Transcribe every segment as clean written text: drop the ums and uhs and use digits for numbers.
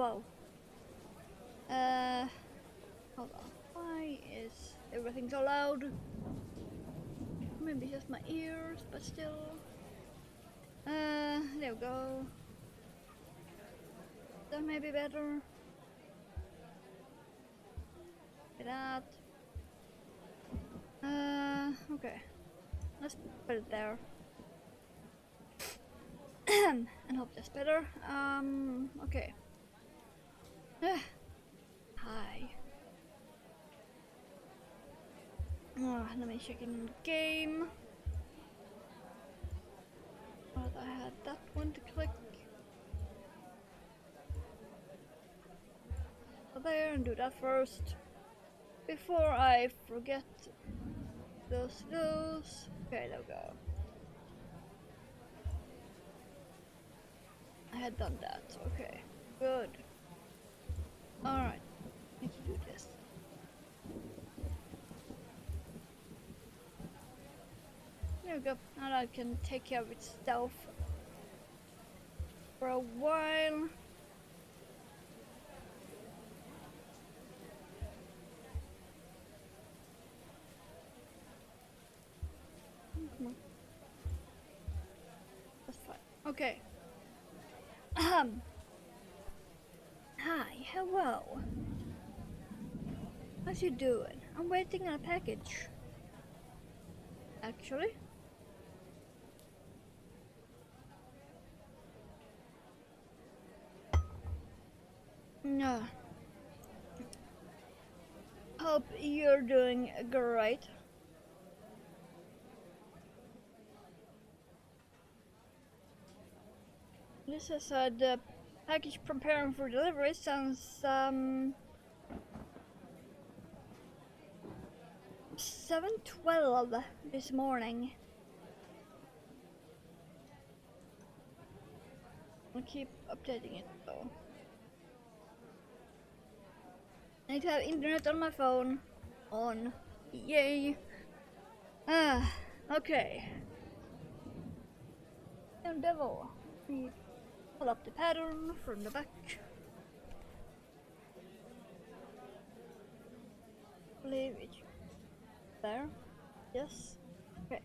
wow. Hold on. Why is everything so loud? Maybe just my ears, but still. There we go. That may be better. Like that. Okay. Let's put it there. And hope that's better. Okay. Hi. Let me check in the game. But I had that one to click. Go there and do that first. Before I forget those. Okay, there we go. I had done that. Okay. Good. Alright. Need to do this. There we go. Now I can take care of itself for a while. Come on. That's fine. Okay. Hi, hello. How's you doing? I'm waiting on a package. Actually. No. Hope you're doing great. This is the package preparing for delivery. Sounds 7:12 this morning. I'll keep updating it though. I need to have internet on my phone. On. Yay. Okay. And devil. Pull up the pattern from the back. Believe it. There. Yes. Okay.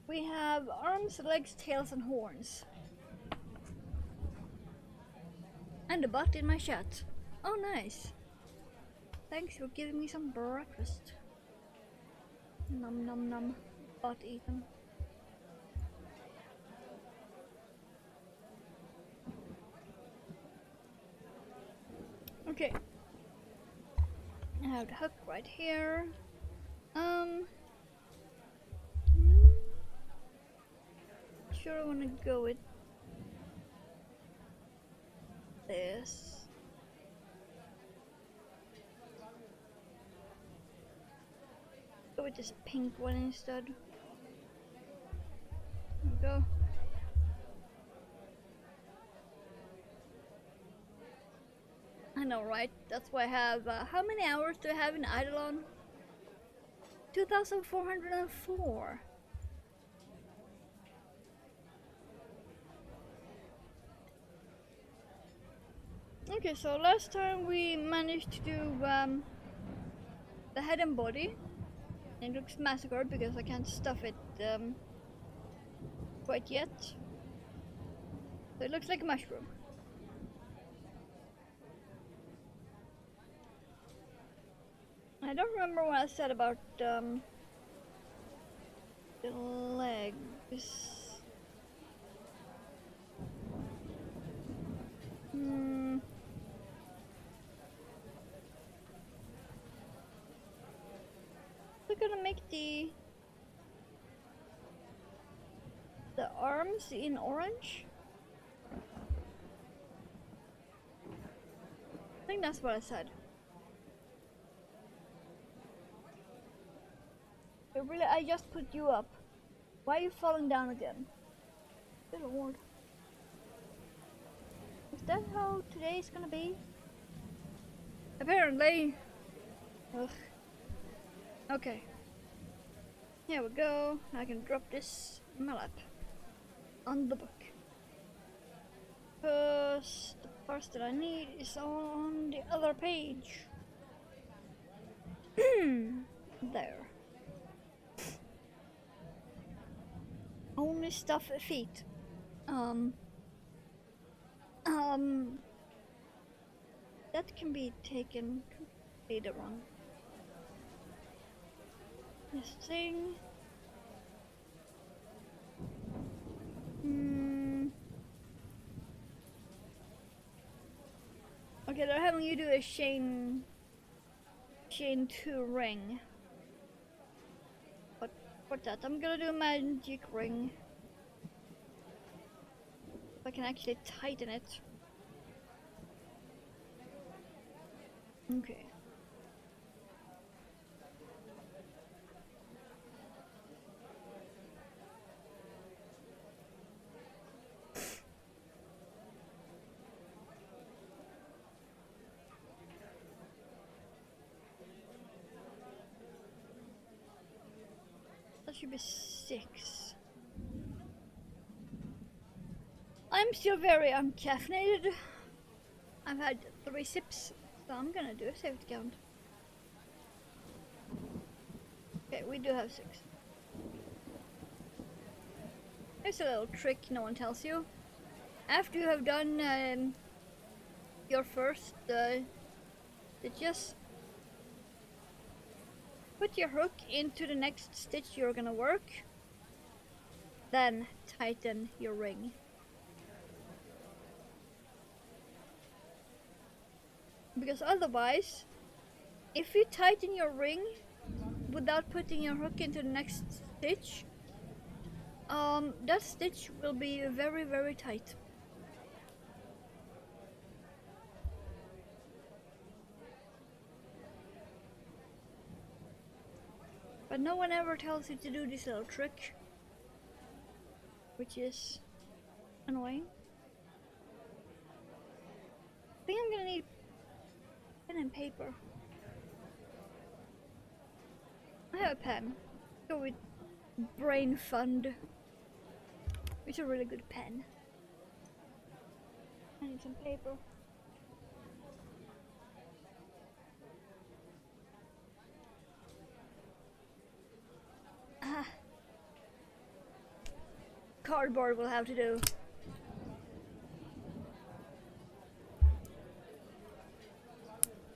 We have arms, legs, tails, and horns. And a butt in my chat. Oh, nice. Thanks for giving me some breakfast. Num num num. Butt eaten. Okay. I have the hook right here. Sure I want to go with this. Go with this pink one instead. There we go. I know, right? That's why I have, how many hours do I have in Eidolon? 2,404. Okay, so last time we managed to do the head and body. It looks massacred because I can't stuff it quite yet. So it looks like a mushroom. I don't remember what I said about the legs. We're gonna make the arms in orange. I think that's what I said. But really, I just put you up. Why are you falling down again? Good lord. Is that how today's gonna be? Apparently. Ugh. Okay. Here we go. I can drop this in my lap. On the book. First First that I need is on the other page. There. Only stuff feet. That can be taken later on. This thing. Okay, they're having you do a chain 2 ring. But for that, I'm gonna do a magic ring. If I can actually tighten it. Okay. That should be 6. I'm still very uncaffeinated. I've had 3 sips, so I'm gonna do a safety count. Okay, we do have 6. Here's a little trick no one tells you. After you have done your first stitches, put your hook into the next stitch you're gonna work, then tighten your ring. Because otherwise, if you tighten your ring without putting your hook into the next stitch, that stitch will be very, very tight. But no one ever tells you to do this little trick, which is annoying. I think I'm gonna need pen and paper. I have a pen. Go with Brain Fund. It's a really good pen. I need some paper. Ah. Cardboard will have to do.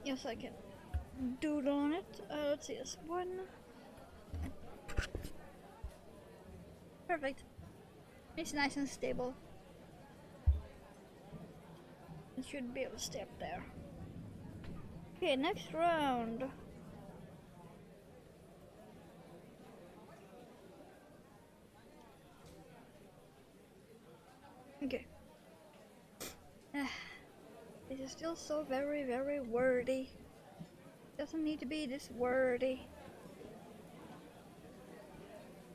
Yes, I can doodle on it. Let's see, this one. Perfect. It's nice and stable. It should be able to stay up there. Okay, next round. Okay. This is still so very, very wordy. Doesn't need to be this wordy.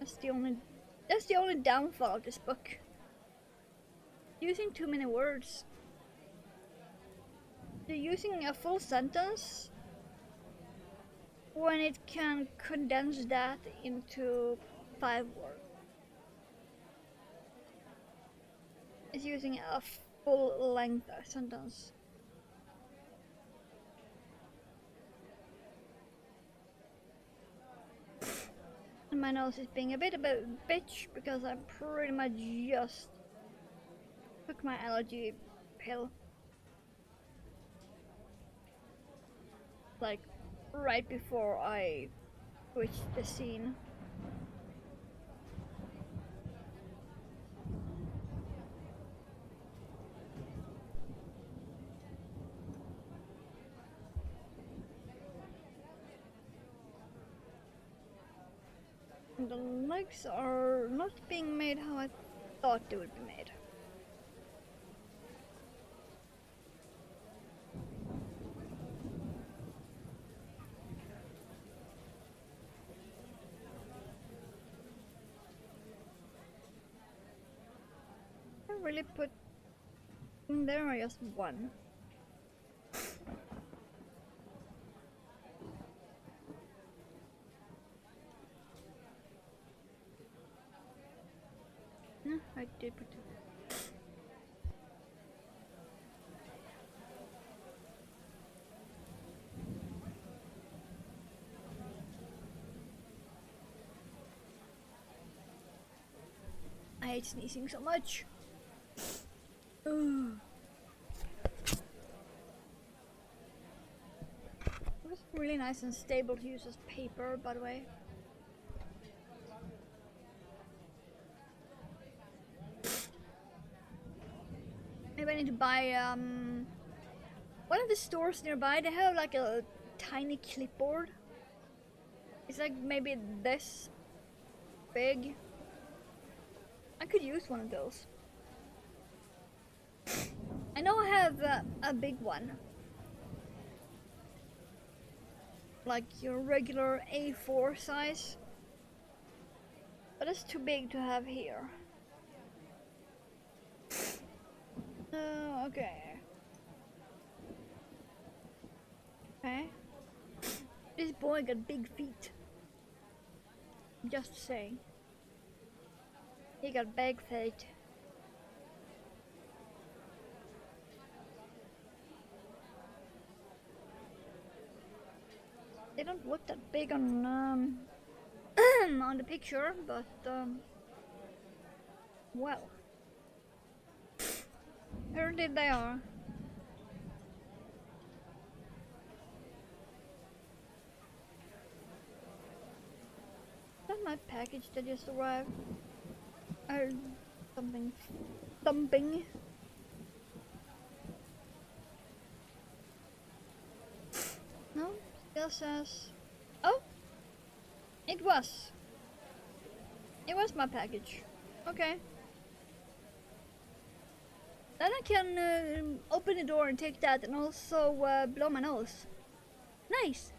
That's the only downfall of this book. Using too many words. They're using a full sentence when it can condense that into 5 words. It's using a full length sentence. And my nose is being a bit of a bitch because I pretty much just took my allergy pill. Like right before I switched the scene. And the legs are not being made how I thought they would be made. I really put in there or just one? No, I did put two. hate sneezing so much. Ugh. It was really nice and stable to use as paper, by the way. Maybe I need to buy one of the stores nearby. They have like a tiny clipboard. It's like maybe this big. I could use one of those. I know I have a big one, like your regular A4 size, but it's too big to have here. Okay. Okay. This boy got big feet. Just saying. He got big feet. They don't look that big on on the picture, but well, apparently they are. Is that my package that just arrived? Or something thumping? No, still says. Oh, it was. It was my package. Okay. Then I can open the door and take that and also blow my nose. Nice!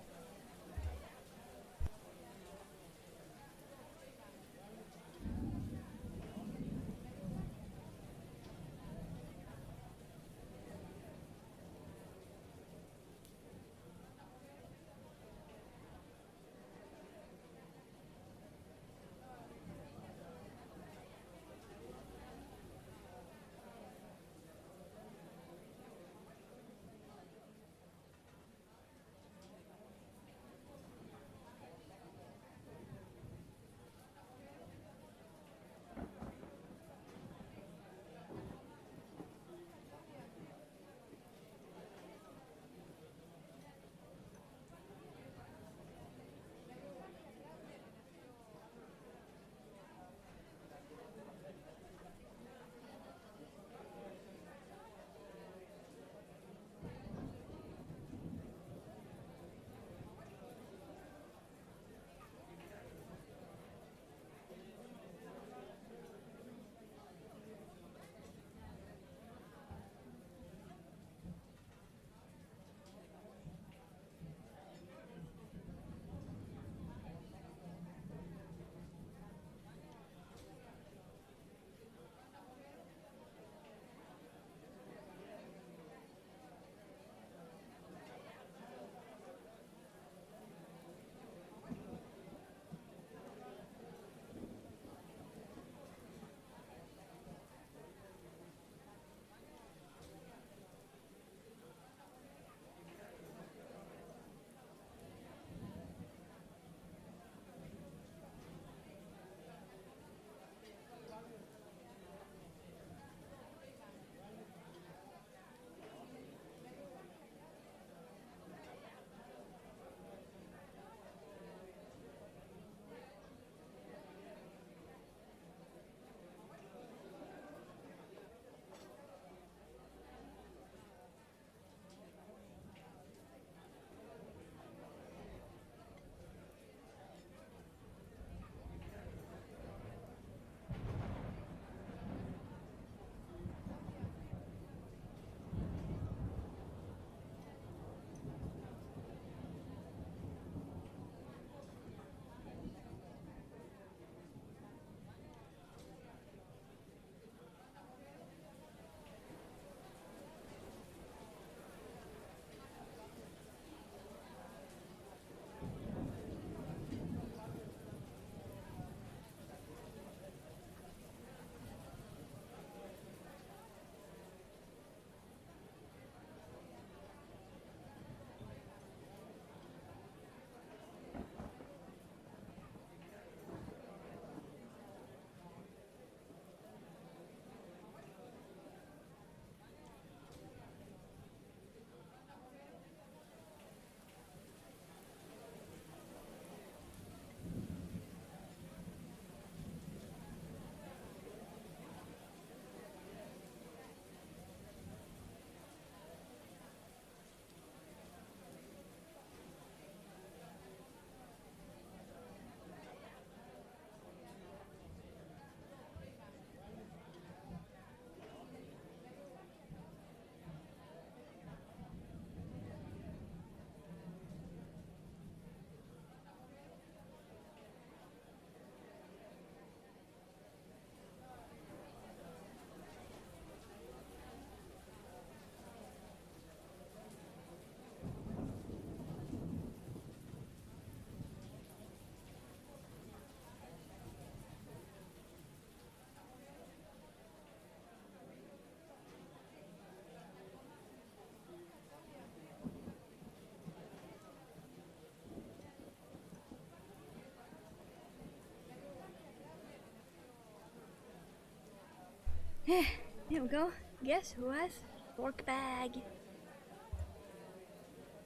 Here we go. Guess who has Dork bag?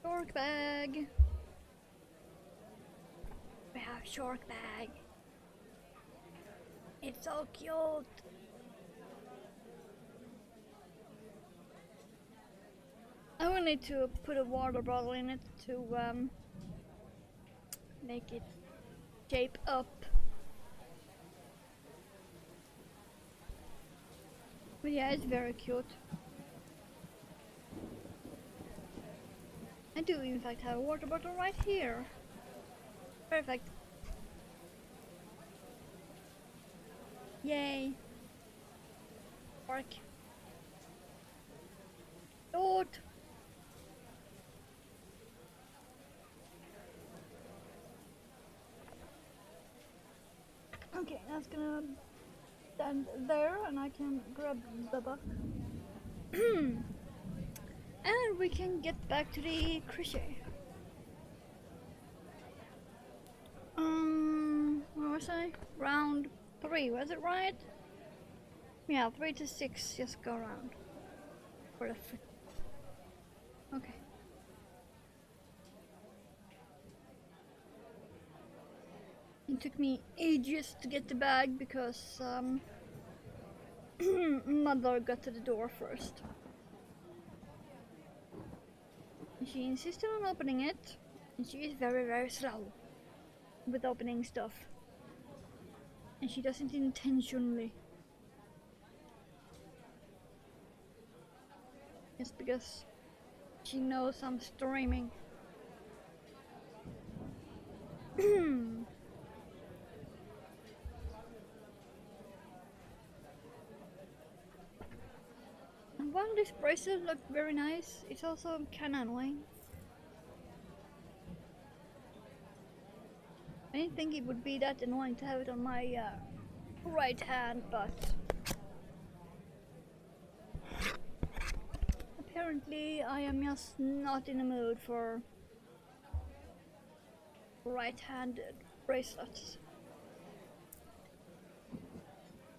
Dork bag. We have shark bag. It's so cute. I will need to put a water bottle in it to make it shape up. But yeah, it's very cute. I do in fact have a water bottle right here. Perfect. Yay. Work. Lord. Okay, that's gonna stand there and I can grab the buck. And we can get back to the crochet. Where was I? Round 3, was it right? Yeah, 3 to 6, just go around. For the okay. It took me ages to get the bag because mother got to the door first. She insisted on opening it, and she is very, very slow with opening stuff. And she does it intentionally. Just because she knows I'm streaming. And while this bracelet looked very nice, it's also kinda annoying. I didn't think it would be that annoying to have it on my right hand, but apparently I am just not in the mood for right-handed bracelets.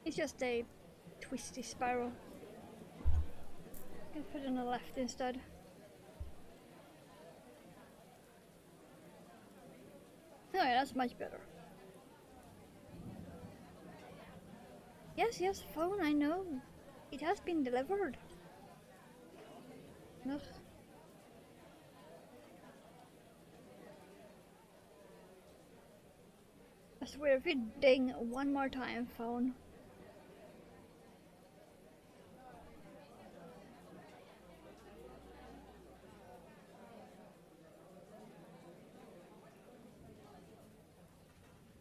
It's just a twisty spiral. I can put it on the left instead. Oh yeah, that's much better. Yes, yes, phone, I know. It has been delivered. Ugh. I swear, if you ding one more time, phone.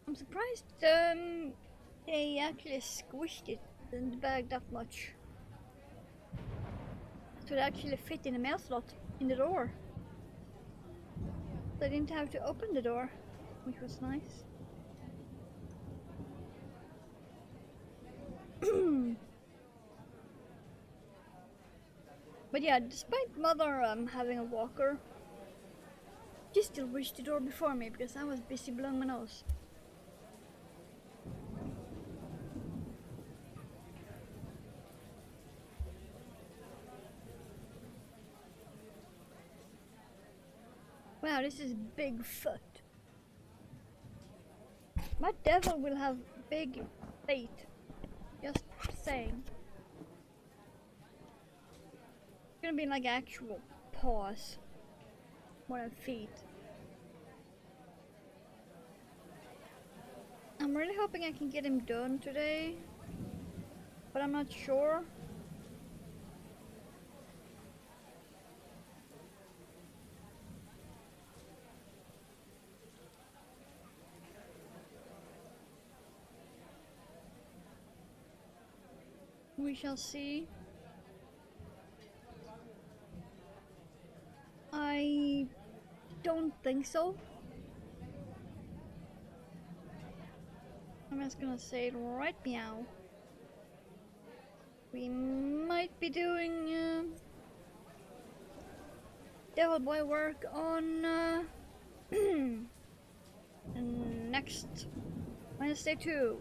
I'm surprised they actually squished it in the bag that much. So it actually fit in the mail slot in the door. So I didn't have to open the door, which was nice. But yeah, despite mother having a walker, she still reached the door before me because I was busy blowing my nose. Wow, this is Bigfoot. My devil will have big feet. Just saying. It's gonna be like actual paws more than feet. I'm really hoping I can get him done today, but I'm not sure. We shall see. I don't think so. I'm just gonna say it right meow. We might be doing Devil Boy work on next Wednesday too.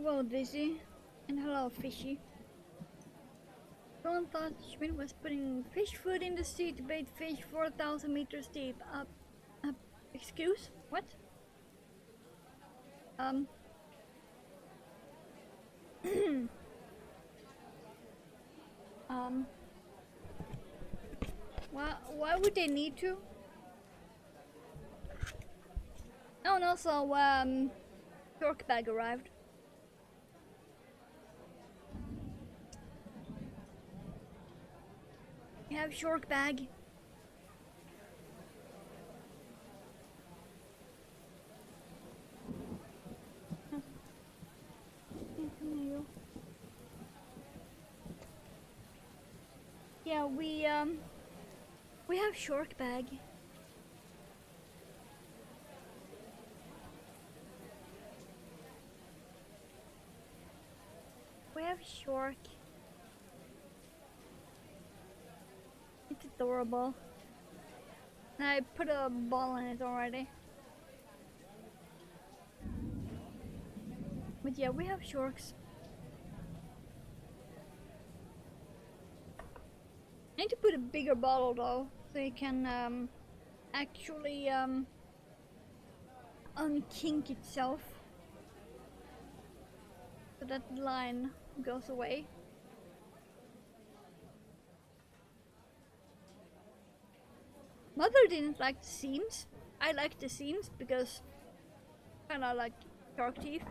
Well, Dizzy, and hello, Fishy. Someone thought Schmidt was putting fish food in the sea to bait fish 4,000 meters deep. Excuse? What? Um. um. Why would they need to? Oh, and also, York bag arrived. You have Shork bag. Yeah, we have Shork bag. We have Shork. It's adorable. I put a ball in it already. But yeah, we have Shorks. I need to put a bigger bottle though, so you can actually unkink itself, so that line goes away. Mother didn't like the seams. I like the seams because kinda like shark teeth.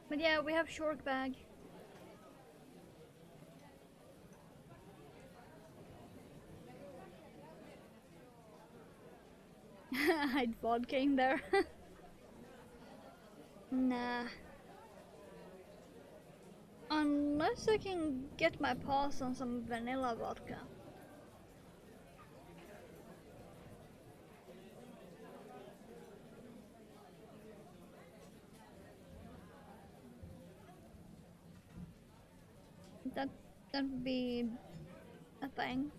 But yeah, we have Shork bag. I'd vodka in there. Nah. Unless I can get my paws on some vanilla vodka. That would be a thing.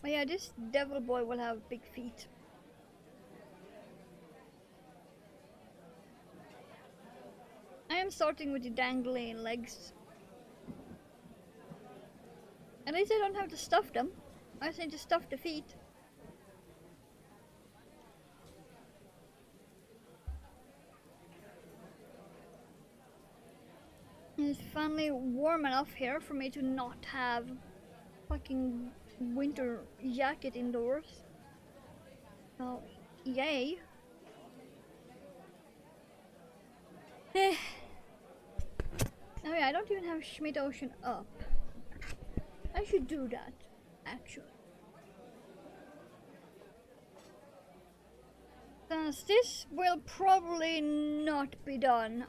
But yeah, this devil boy will have big feet. I am starting with the dangling legs. At least I don't have to stuff them. I just need to stuff the feet. And it's finally warm enough here for me to not have fucking winter jacket indoors. So, yay. Oh yeah, I don't even have Schmidt Ocean up. I should do that, actually. Since this will probably not be done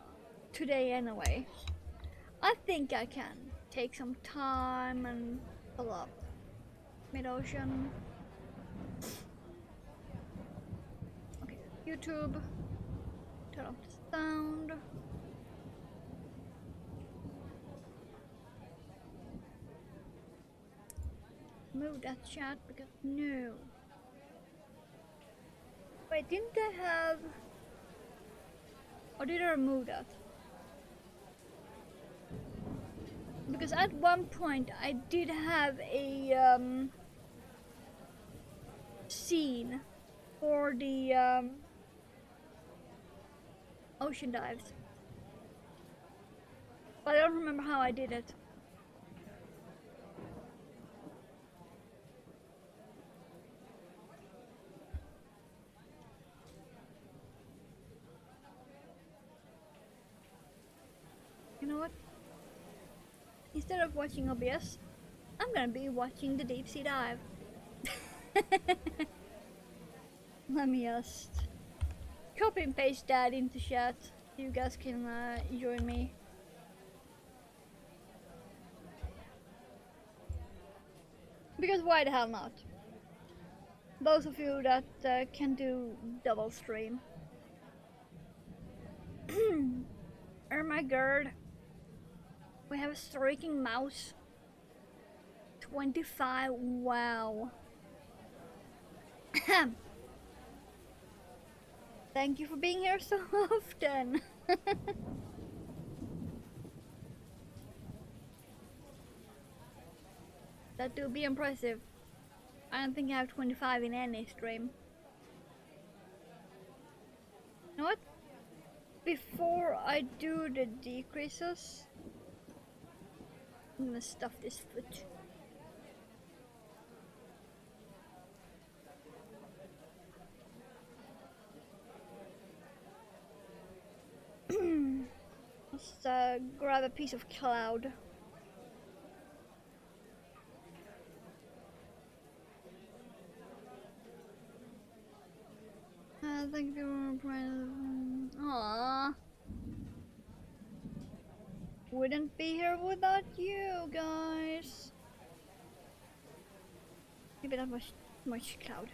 today anyway. I think I can take some time and pull up mid-ocean. Okay, YouTube. Turn off the sound. Move that chat because no. Wait, didn't I have... Or did I remove that? Because at one point I did have a scene for the ocean dives. But I don't remember how I did it. You know what? Instead of watching OBS, I'm gonna be watching the deep sea dive. Let me just copy and paste that into chat so you guys can join me. Because why the hell not? Those of you that can do double stream. Oh my god. We have a striking mouse. 25, wow. Thank you for being here so often. That would be impressive. I don't think I have 25 in any stream. You know what? Before I do the decreases, I'm gonna stuff this foot. Let's grab a piece of cloud. Thank you for Aww. Wouldn't be here without you guys. Maybe that was much cloud.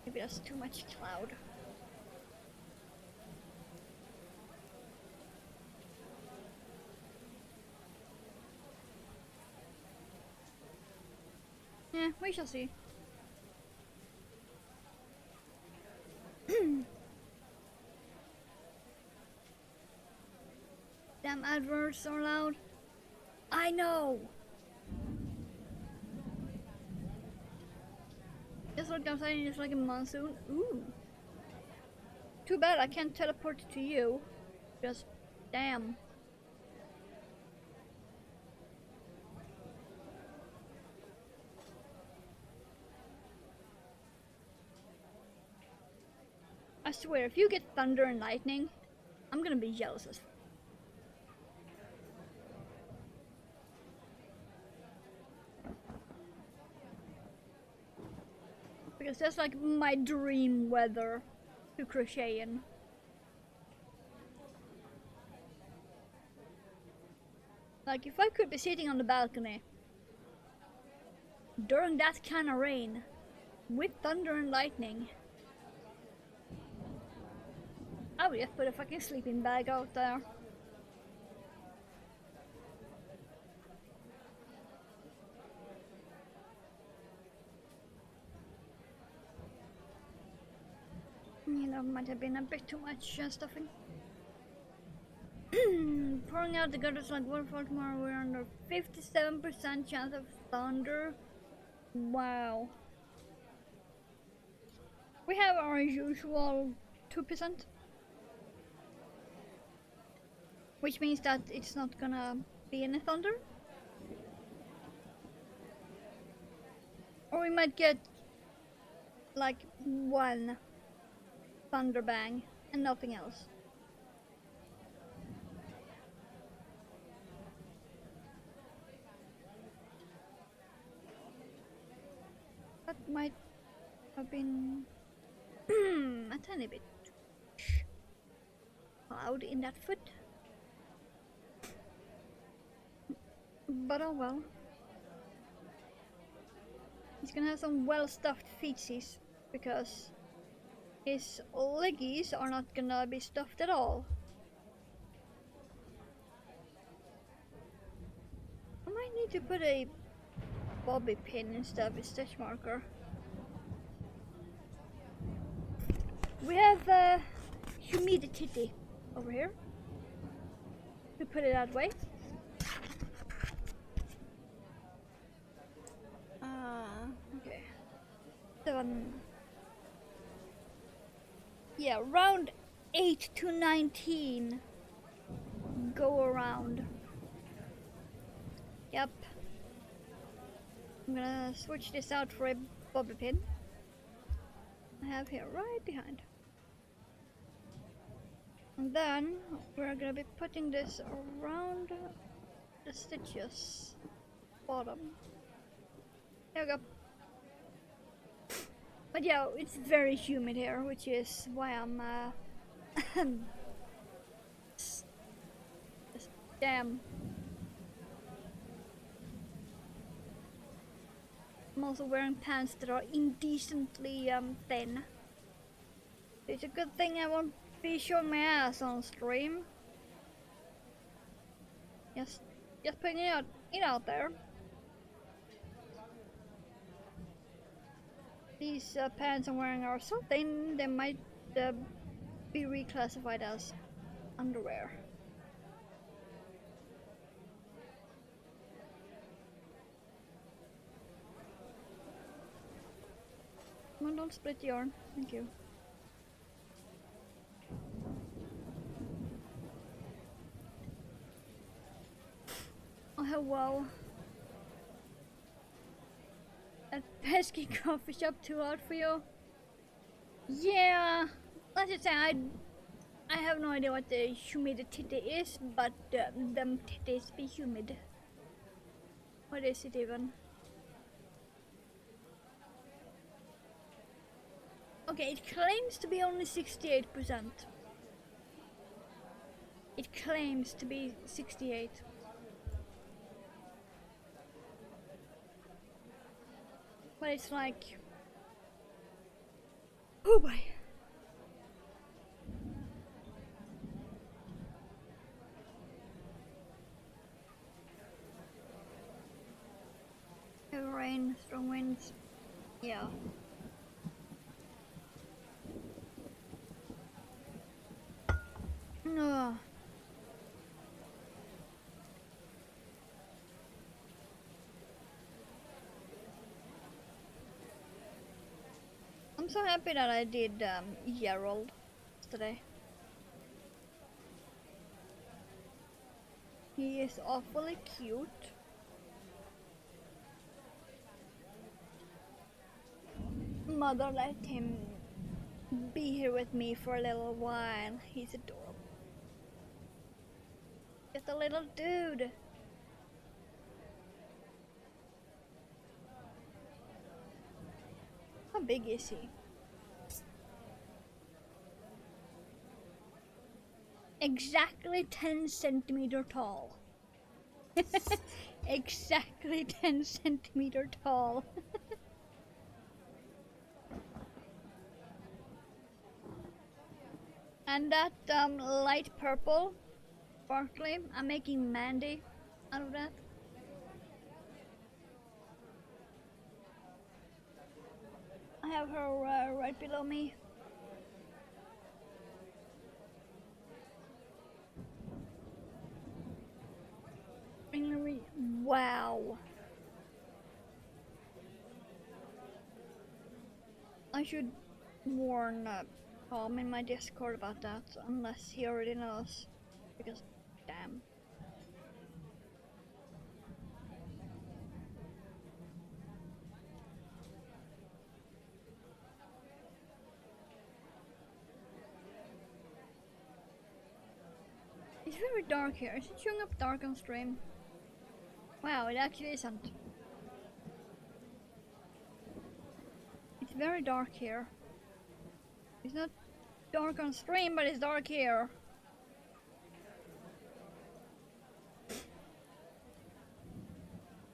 Maybe that's too much cloud. Yeah, we shall see. Damn adverts so loud. I know! Just look outside and it's like a monsoon. Ooh. Too bad I can't teleport to you. Just damn. I swear, if you get thunder and lightning, I'm gonna be jealous as fuck. Because that's like my dream weather to crochet in. Like if I could be sitting on the balcony during that kind of rain with thunder and lightning, I would just put a fucking sleeping bag out there. You know, might have been a bit too much stuffing. Pouring out the gutters like waterfall tomorrow. We're under 57% chance of thunder. Wow. We have our usual 2%. Which means that it's not gonna be any thunder. Or we might get like one thunder bang and nothing else. That might have been a tiny bit loud in that foot. But oh well. He's gonna have some well-stuffed feetsies because his leggies are not gonna be stuffed at all. I might need to put a bobby pin instead of a stitch marker. We have humidity over here. We put it that way. Okay. 7. Yeah, round 8 to 19. Go around. Yep. I'm gonna switch this out for a bobby pin. I have here right behind. And then we're gonna be putting this around the stitches bottom. There we go. But yeah, it's very humid here, which is why I'm damn. I'm also wearing pants that are indecently thin. It's a good thing I won't be showing my ass on stream. Just putting it out it out there. These pants I'm wearing are something they might be reclassified as underwear. Come on, don't split the yarn. Thank you. Oh wow. That pesky coffee shop too hot for you? Yeah. Let's just say I have no idea what the humidity is, but them titties be humid. What is it even? Okay, it claims to be only 68%. It claims to be 68. But it's like... Oh boy. Heavy rain, strong winds. Yeah. Ugh. I'm so happy that I did Gerald today. He is awfully cute. Mother let him be here with me for a little while. He's adorable. Just a little dude. How big is he? Exactly 10 centimeter tall. Exactly 10 centimeter tall. And that light purple sparkly, I'm making Mandy out of that. I have her right below me. Wow. I should warn Tom in my Discord about that, unless he already knows. Because, damn. It's very dark here. Is it showing up dark on stream? Wow, it actually isn't. It's very dark here. It's not dark on stream, but it's dark here.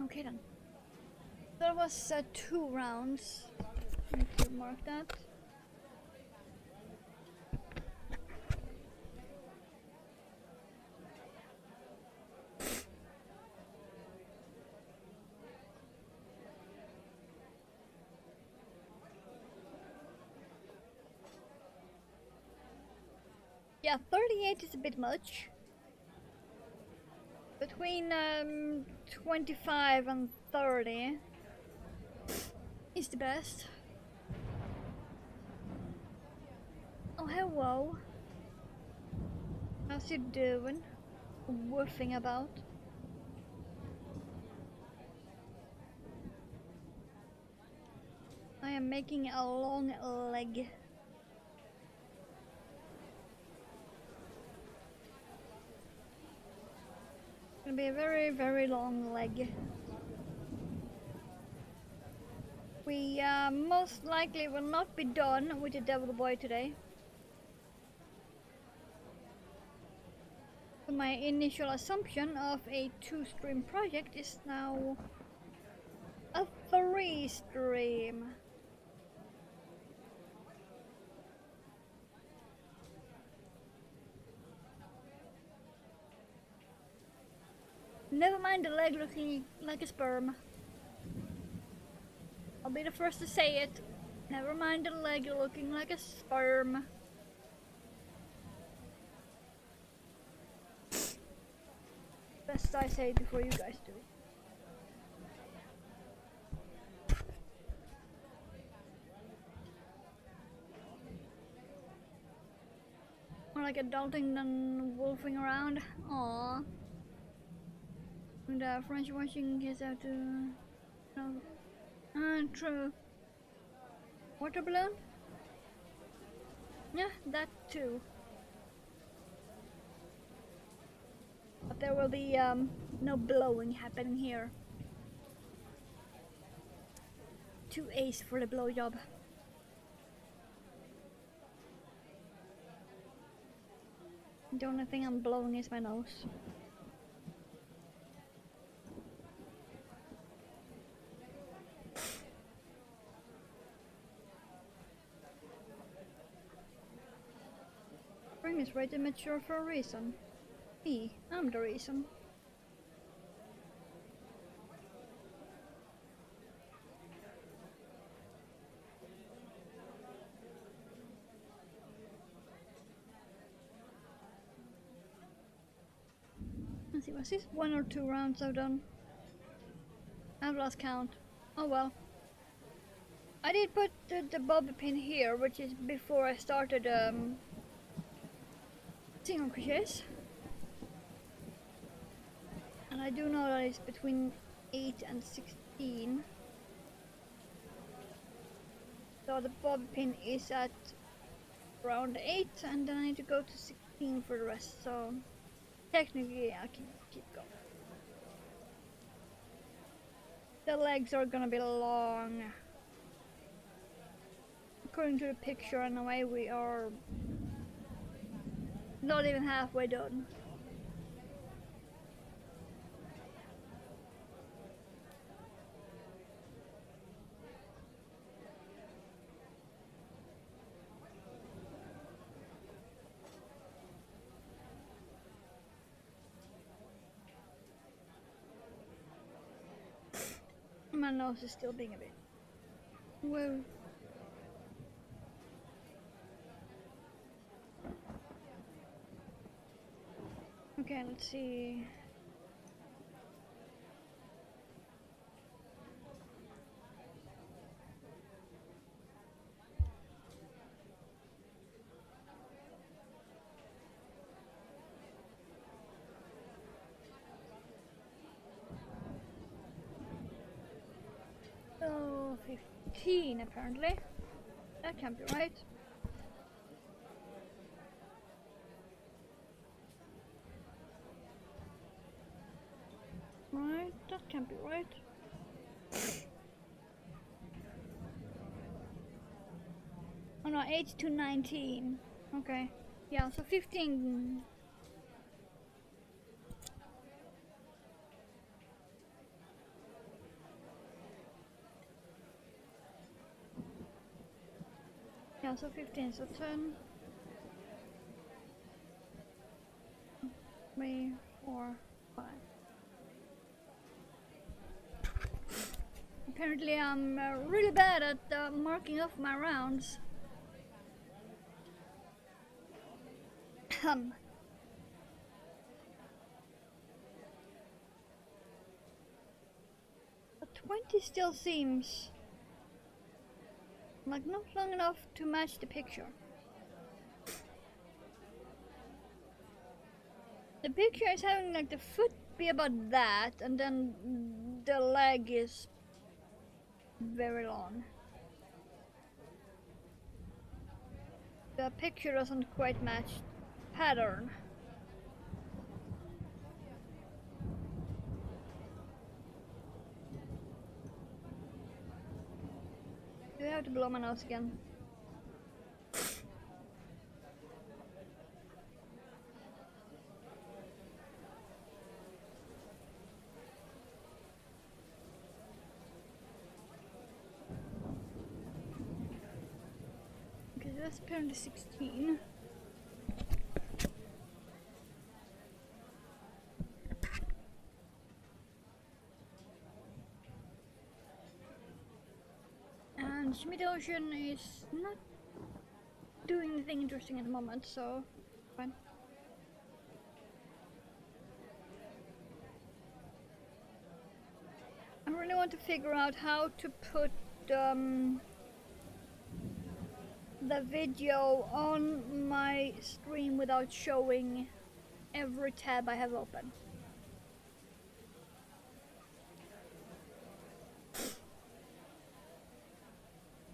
Okay then. There was 2 rounds. Need to mark that. Yeah, 38 is a bit much. Between 25 and 30 is the best. Oh, hello. How's you doing? Woofing about? I am making a long leg. Gonna be a very, very long leg. We most likely will not be done with the Devil Boy today. My initial assumption of a 2-stream project is now a 3-stream. Never mind the leg looking like a sperm. I'll be the first to say it. Never mind the leg looking like a sperm. Best I say it before you guys do it. More like adulting than wolfing around. Aww. And French washing kids have to... No. True. Water balloon? Yeah, that too. But there will be no blowing happening here. 2 A's for the blowjob. The only thing I'm blowing is my nose. Spring is ready to mature for a reason. Me, I'm the reason. Let's see, was this 1 or 2 rounds I've done? I've lost count. Oh well. I did put the bobby pin here, which is before I started single crochets. And I do know that it's between 8 and 16. So the bobby pin is at around 8, and then I need to go to 16 for the rest, so technically I can keep going. The legs are gonna be long. According to the picture, in a way we are not even halfway done. My nose is still being a bit. Whoa. Okay, let's see. Oh, 15 apparently. That can't be right. Right, that can't be right. Oh no, 8 to 19. Okay. Yeah, so 15. Yeah, so 15, so 10. 3, 4, 5. Apparently I'm really bad at marking off my rounds. But 20 still seems like not long enough to match the picture. The picture is having like the foot be about that, and then the leg is very long. The picture doesn't quite match pattern. Do I have to blow my nose again? Okay, that's apparently 16. Schmidt Ocean is not doing anything interesting at the moment, so fine. I really want to figure out how to put the video on my stream without showing every tab I have open.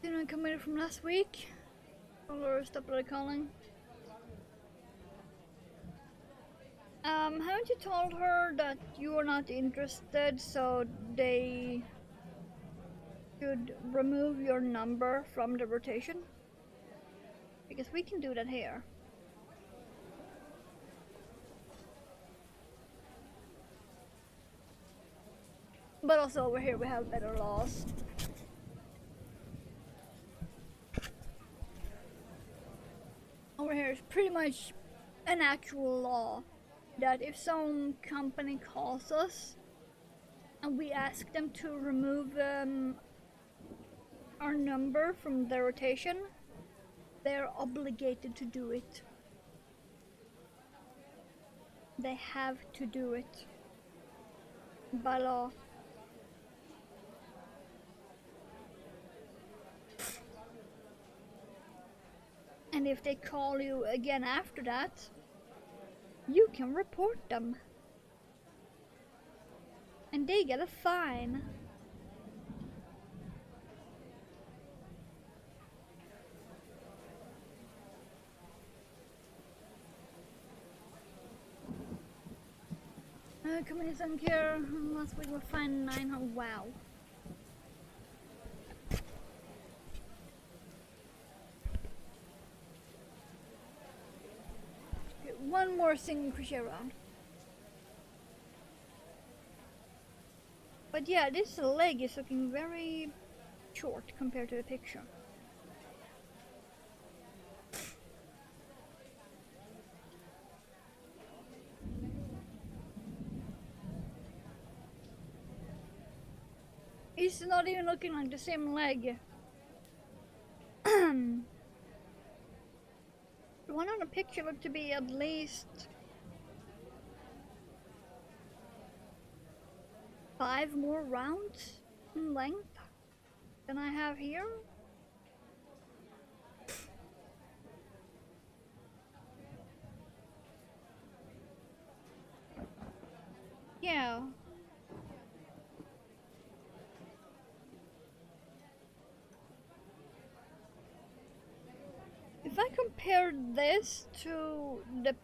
Didn't I committed from last week? Or stop calling. Haven't you told her that you are not interested, so they should remove your number from the rotation? Because we can do that here. But also over here we have better laws. Over here is pretty much an actual law that if some company calls us and we ask them to remove our number from the rotation, they're obligated to do it. They have to do it by law. And if they call you again after that, you can report them. And they get a fine. Communism here, last week we fined 900, wow. Okay, one more single crochet round. But yeah, this leg is looking very short compared to the picture. It's not even looking like the same leg. The one on the picture looked to be at least 5 more rounds in length than I have here. Yeah. If I compare this to the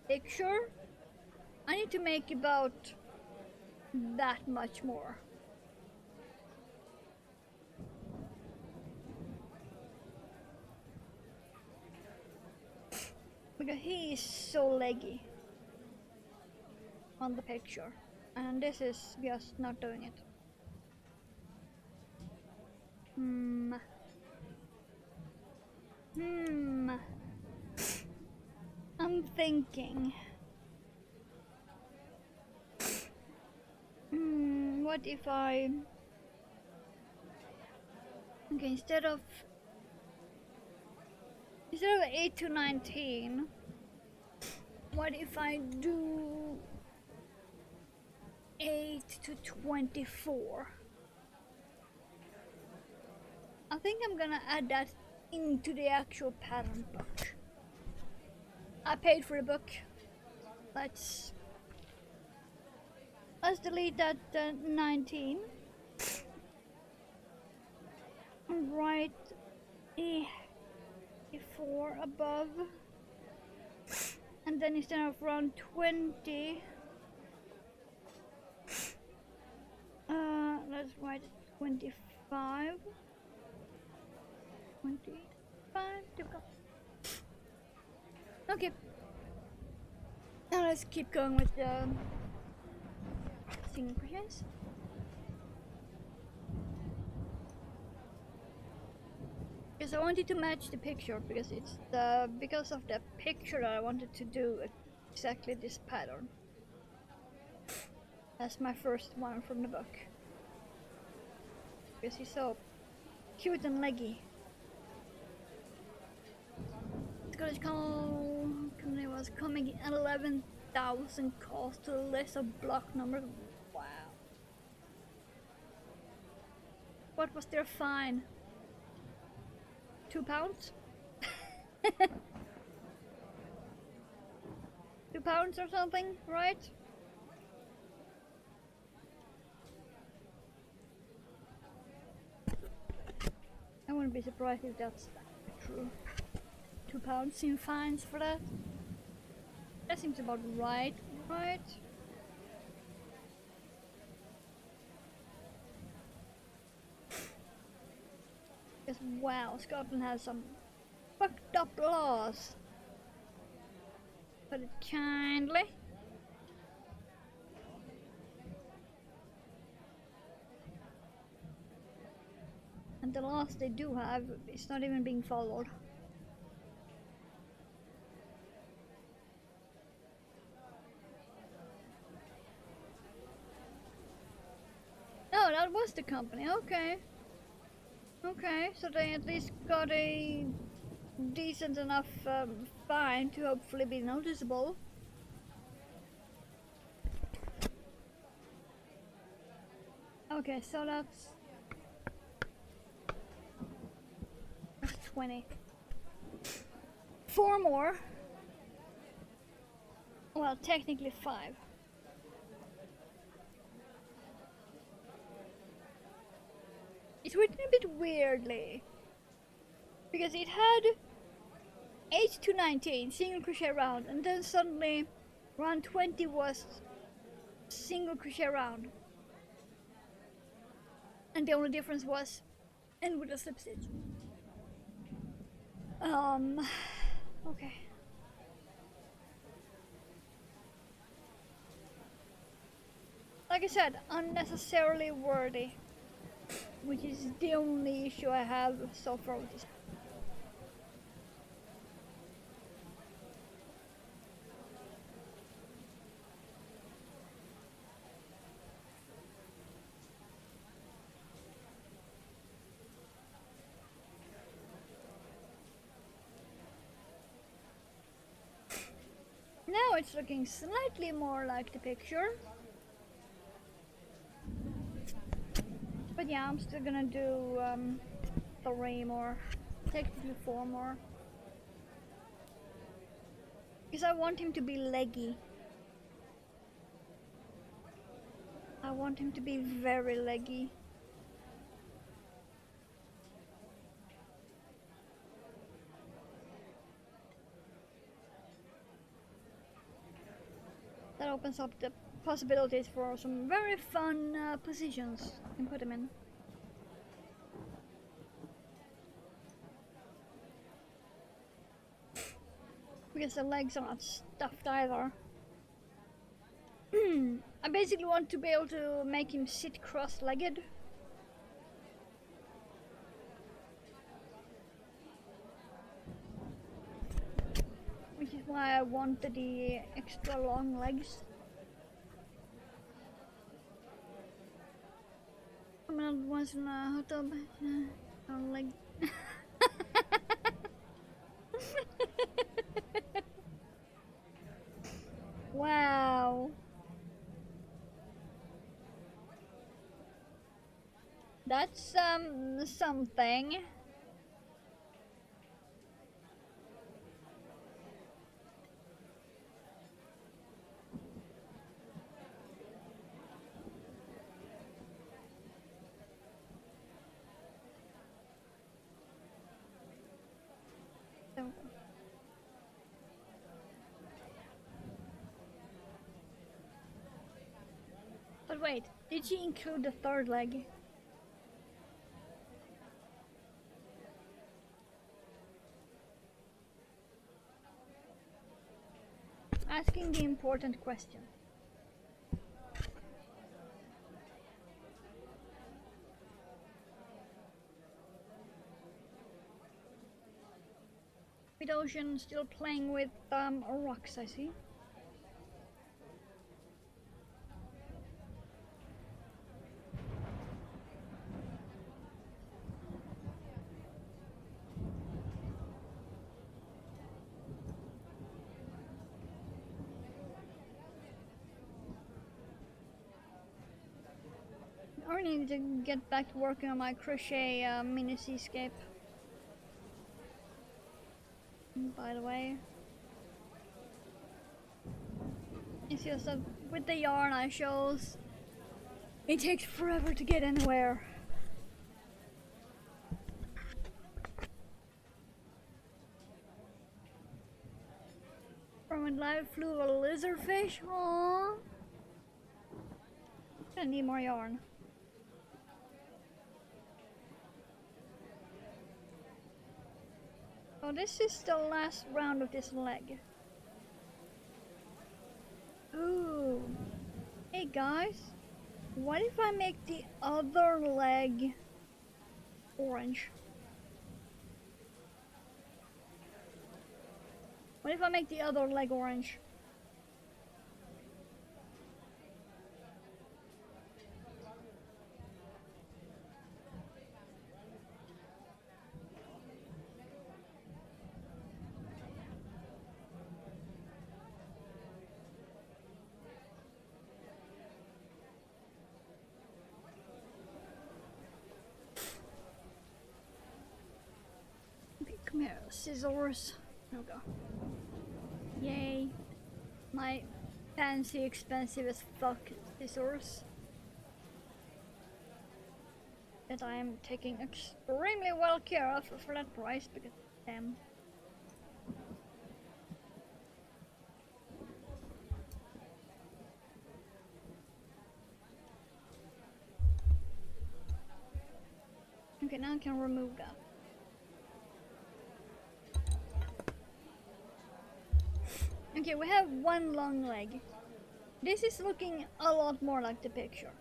picture, I need to make about that much more. Because he is so leggy on the picture, and this is just not doing it. I'm thinking. What if I... Okay, instead of 8 to 19, what if I do 8 to 24? I think I'm gonna add that into the actual pattern book. I paid for the book. Let's delete that 19 and write a 4 above, and then instead of around 20, let's write 25. 25. There we go. Okay. Now let's keep going with the single crochets. Because I wanted to match the picture, because it's because of the picture that I wanted to do exactly this pattern. That's my first one from the book. Because he's so cute and leggy. Scottish company was coming 11,000 calls to a list of block numbers. Wow. What was their fine? £2? £2 or something, right? I wouldn't be surprised if that's true. £2 in fines for that? That seems about right, right? Because wow, Scotland has some fucked up laws. Put it kindly. And the laws they do have, it's not even being followed. Oh, that was the company, okay. Okay, so they at least got a decent enough fine to hopefully be noticeable. Okay, so that's 20. 4 more. Well, technically 5. It's written a bit weirdly. Because it had 8 to 19 single crochet round, and then suddenly round 20 was single crochet round. And the only difference was end with a slip stitch. Okay. Like I said, unnecessarily wordy, which is the only issue I have so far with this. Now it's looking slightly more like the picture. But yeah, I'm still gonna do 3 more, technically 4 more. Because I want him to be leggy. I want him to be very leggy. That opens up the possibilities for some very fun positions you can put him in. Because the legs are not stuffed either. I basically want to be able to make him sit cross-legged. Which is why I wanted the extra long legs. I'm not once in a hot tub. Leg. Wow. That's something. But wait, did she include the 3rd leg? Asking the important question. Ocean still playing with rocks, I see. need to get back to working on my crochet mini seascape. By the way, it's just that with the yarn I chose, it takes forever to get anywhere. From a live flew a lizardfish. Aww. I need more yarn. So this is the last round of this leg. Ooh. Hey guys, what if I make the other leg orange? What if I make the other leg orange? Okay, come here, scissors. There we go. Yay. My fancy, expensive as fuck scissors. That I am taking extremely well care of for that price because damn. Okay, now I can remove that. Okay, we have one long leg. This is looking a lot more like the picture.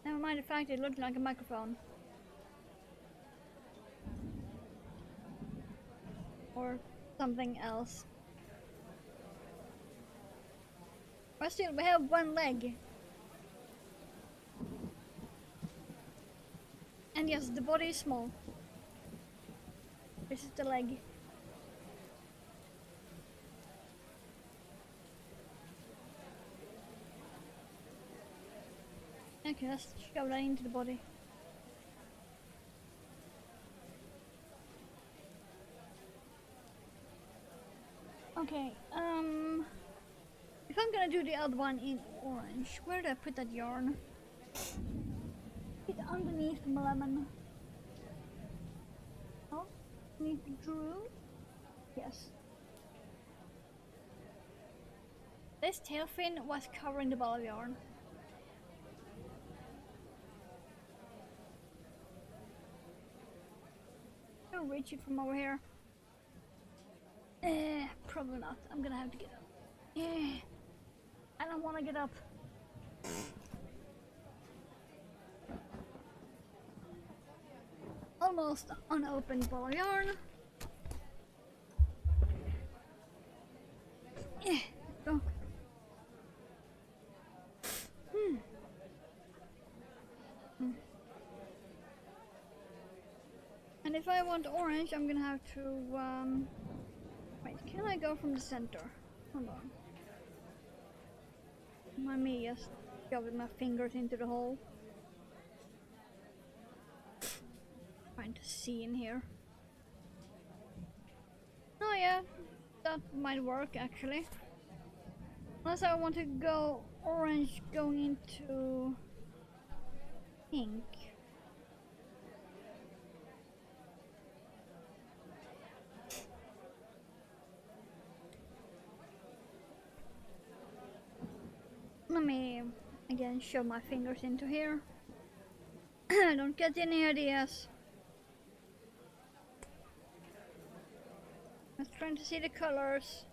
Never mind the fact it looked like a microphone. Or something else. But still, we have one leg. And yes, the body is small. This is the leg. Okay, let's shove that into the body. Okay, if I'm gonna do the other one in orange, where did I put that yarn? It's underneath the lemon. Oh, underneath the drew? Yes. This tail fin was covering the ball of yarn. I'll reach it from over here. Probably not. I'm gonna have to get up. I don't wanna get up. Almost unopened ball of yarn. Go. And if I want orange, I'm gonna have to, wait, can I go from the center? Hold on. Let me just shove my fingers into the hole. Trying to see in here. Oh yeah, that might work actually. Unless I want to go orange going into pink. Let me again shove my fingers into here. Don't get any ideas. I was trying to see the colors.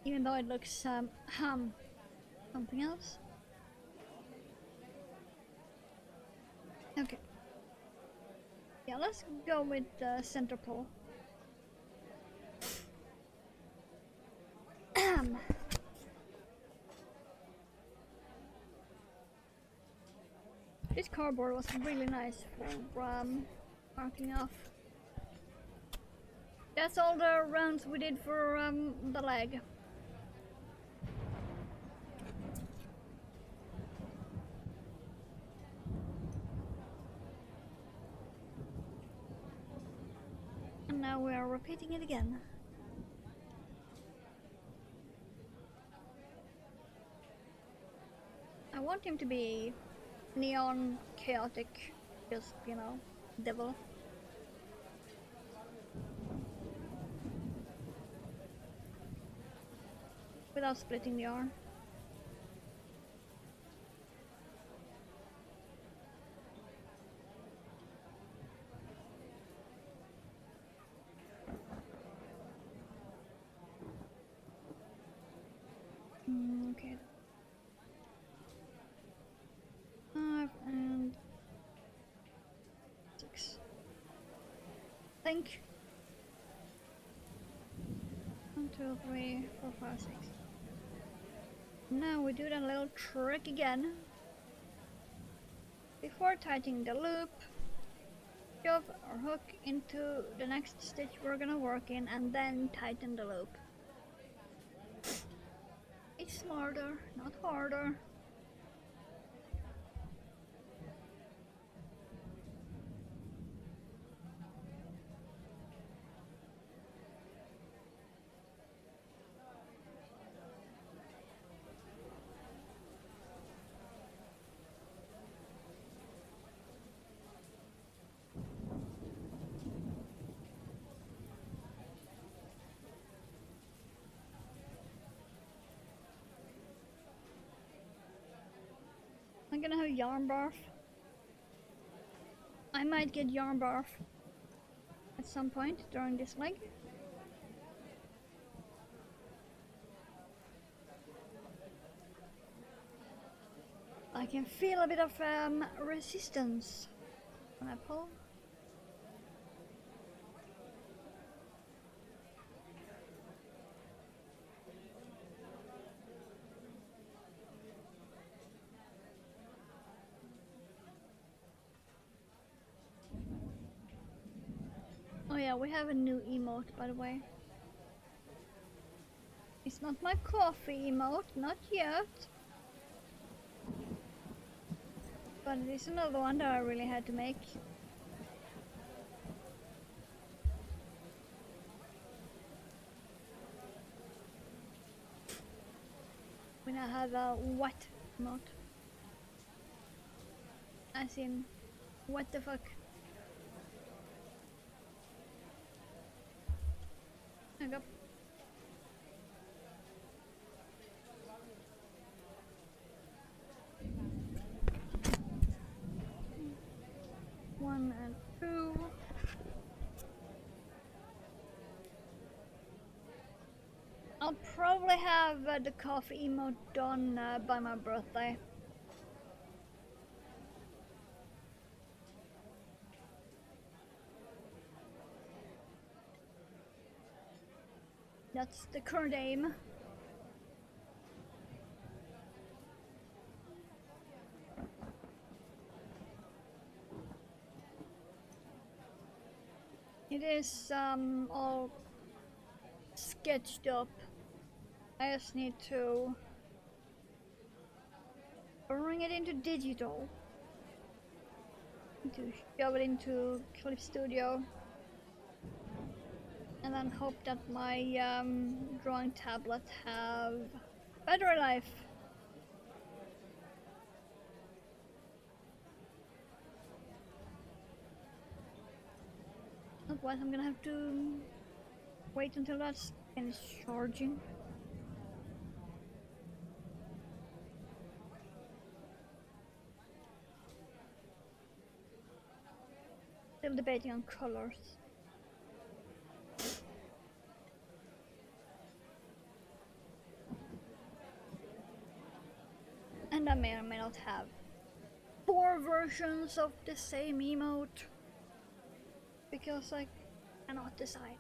Even though it looks something else. Okay. Yeah, let's go with the center pole. This cardboard was really nice for marking off. That's all the rounds we did for the leg. And now we are repeating it again. I want him to be neon chaotic, just, you know, devil. Without splitting the arm. Okay. 5 and 6. Think. 1, 2, 3, 4, 5, 6. Now we do that little trick again. Before tightening the loop, shove our hook into the next stitch we're gonna work in and then tighten the loop. It's smarter, not harder. I'm gonna have yarn barf. I might get yarn barf at some point during this leg. I can feel a bit of resistance when I pull. Oh yeah, we have a new emote, by the way. It's not my coffee emote, not yet. But it is another one that I really had to make. We now have a what emote. As in, what the fuck? There we go. One and two. I'll probably have the coffee emote done by my birthday. That's the current aim. It is all sketched up. I just need to bring it into digital. To shove it into Clip Studio. And then hope that my drawing tablet have battery life. Otherwise I'm gonna have to wait until that's finished charging. Still debating on colors. And I may or may not have 4 versions of the same emote. Because I cannot decide.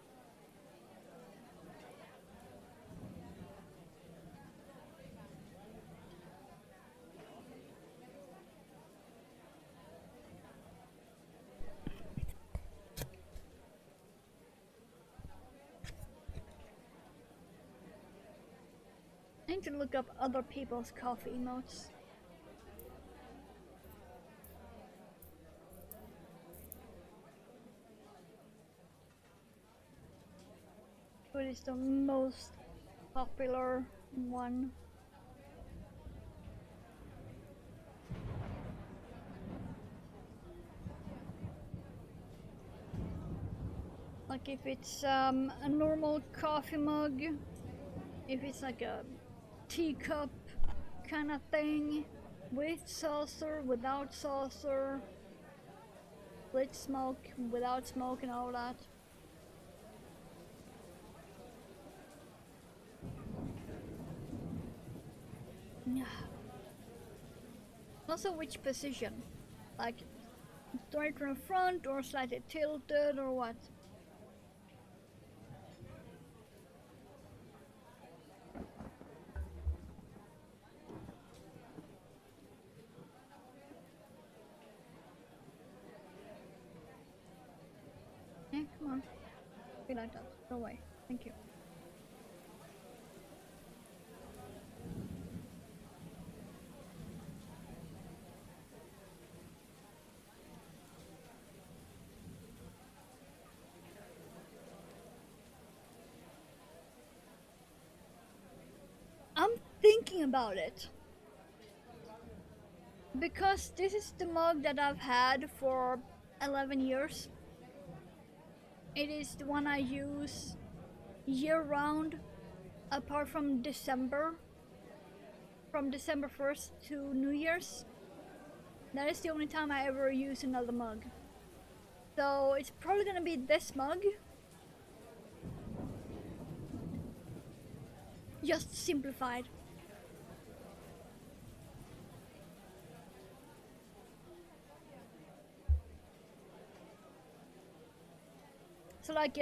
to look up other people's coffee emotes. What is the most popular one? Like if it's a normal coffee mug, if it's like a teacup kind of thing, with saucer, without saucer, with smoke, without smoke, and all that. Yeah. Also, which position? Like straight from front, or slightly tilted, or what? Yeah, come on. Be like that. No way. Thank you. I'm thinking about it. Because this is the mug that I've had for 11 years. It is the one I use year round, apart from December. From December 1st to New Year's. That is the only time I ever use another mug. So it's probably gonna be this mug. Just simplified. So like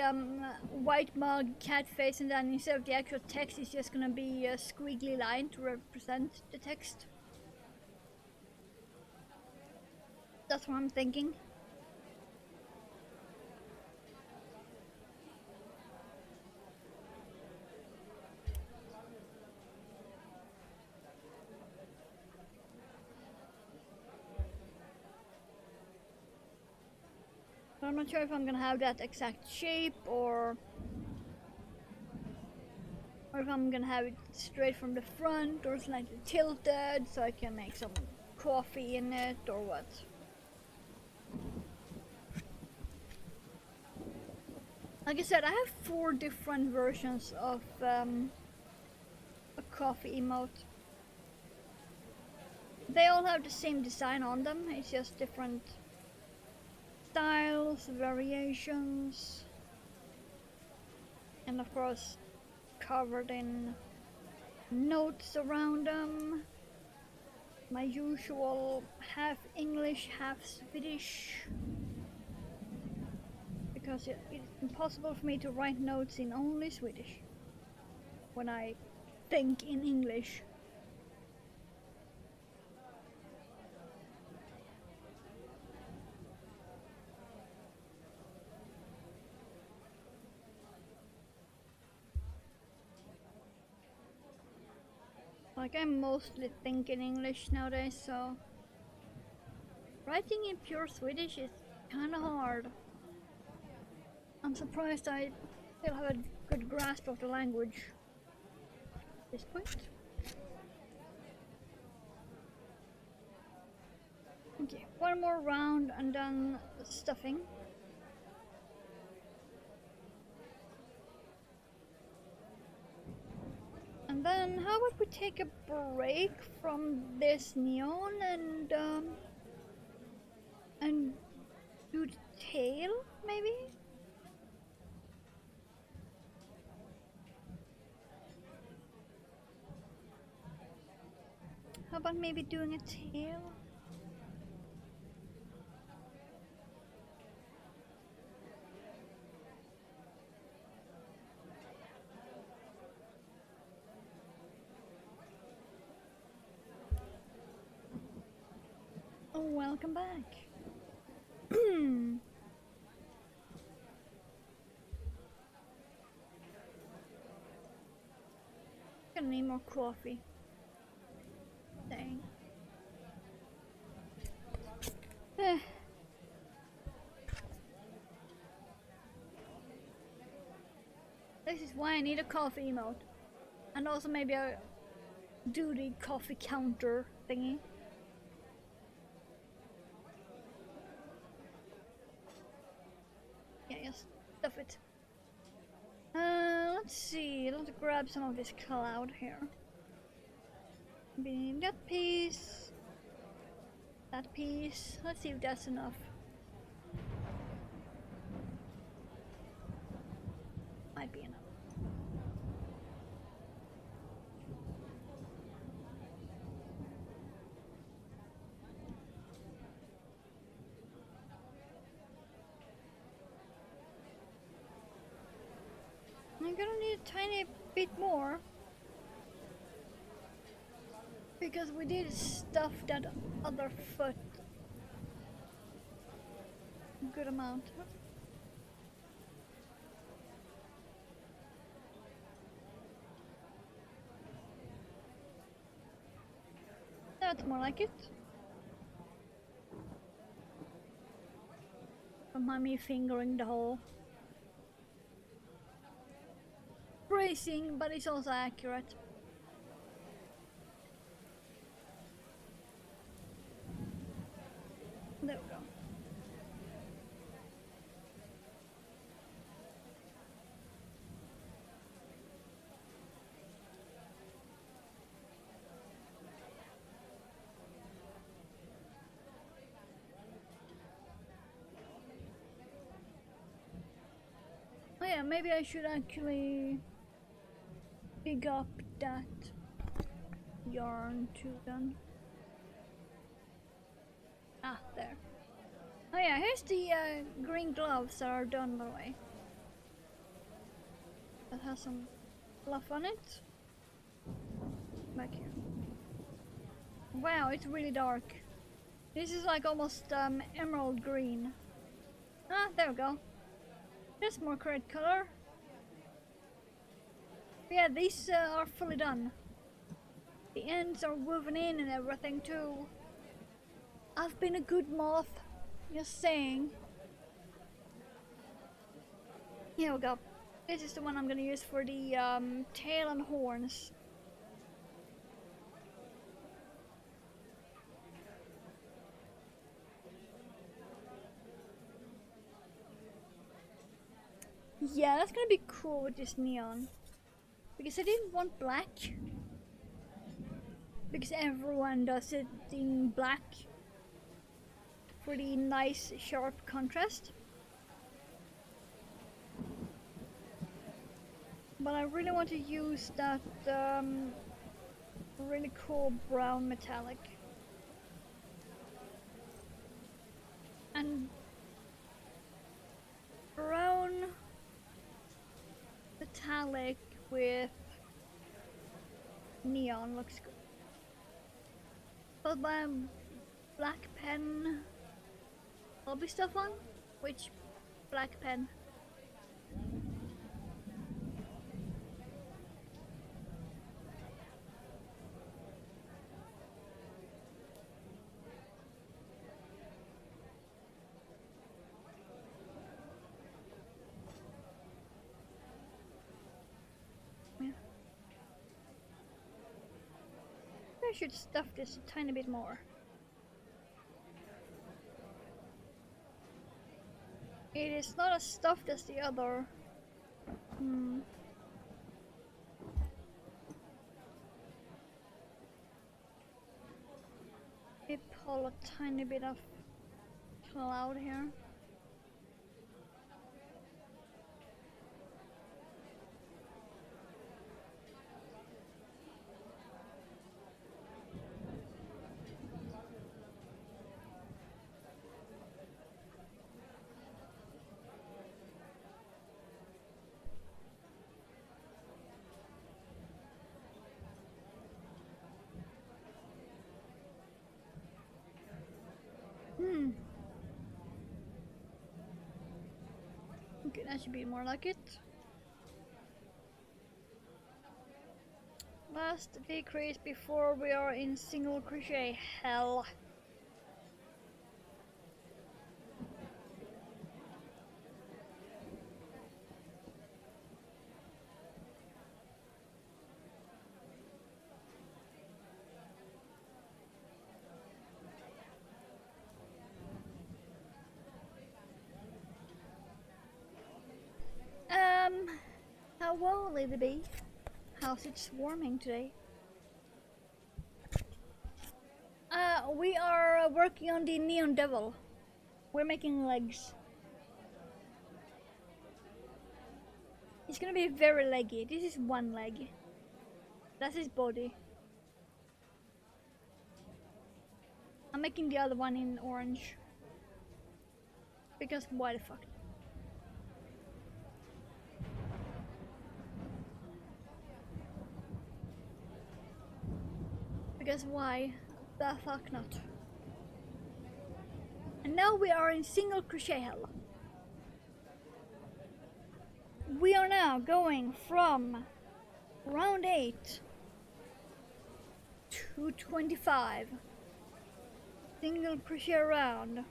white mug, cat face, and then instead of the actual text, it's just gonna be a squiggly line to represent the text. That's what I'm thinking. But I'm not sure if I'm gonna have that exact shape or if I'm gonna have it straight from the front or slightly tilted so I can make some coffee in it or what. Like I said, I have 4 different versions of a coffee emote. They all have the same design on them, it's just different styles, variations, and of course covered in notes around them. My usual half English, half Swedish, because it's impossible for me to write notes in only Swedish when I think in English. Like I mostly think in English nowadays, so writing in pure Swedish is kinda hard. I'm surprised I still have a good grasp of the language at this point. Okay, one more round and then stuffing. And then how about we take a break from this neon and do the tail maybe? How about maybe doing a tail? Oh, welcome back. Gonna need more coffee. Dang. Eh. This is why I need a coffee emote. And also maybe a duty coffee counter thingy. Yeah, just stuff it. Let's see. Let's grab some of this cloud here. Maybe that piece. That piece. Let's see if that's enough. Might be enough. I'm gonna need a tiny bit more. Because we did stuff that other foot. Good amount. That's more like it. Don't mind me fingering the hole. Bracing, but it's also accurate. There we go. Oh yeah, maybe I should actually pick up that yarn too then. Ah, there. Oh yeah, here's the green gloves that are done by the way. That has some fluff on it. Back here. Wow, it's really dark. This is like almost emerald green. Ah, there we go. There's more correct color. Yeah, these are fully done. The ends are woven in and everything too. I've been a good moth. Just saying. Here we go. This is the one I'm gonna use for the tail and horns. Yeah, that's gonna be cool with this neon. Because I didn't want black. Because everyone does it in black. For the nice sharp contrast. But I really want to use that really cool brown metallic. And brown metallic with neon looks good. But my black pen hobby stuff on? Which black pen? Yeah. I should stuff this a tiny bit more. It is not as stuffed as the other. Maybe pull a tiny bit of cloud here. Okay, that should be more like it. Last decrease before we are in single crochet hell. Hello, Lady Bee. How's it swarming today? We are working on the Neon Devil. We're making legs. It's gonna be very leggy. This is one leg. That's his body. I'm making the other one in orange. Because why the fuck? Because why the fuck not? And now we are in single crochet hell. We are now going from round 8 to 25. Single crochet round.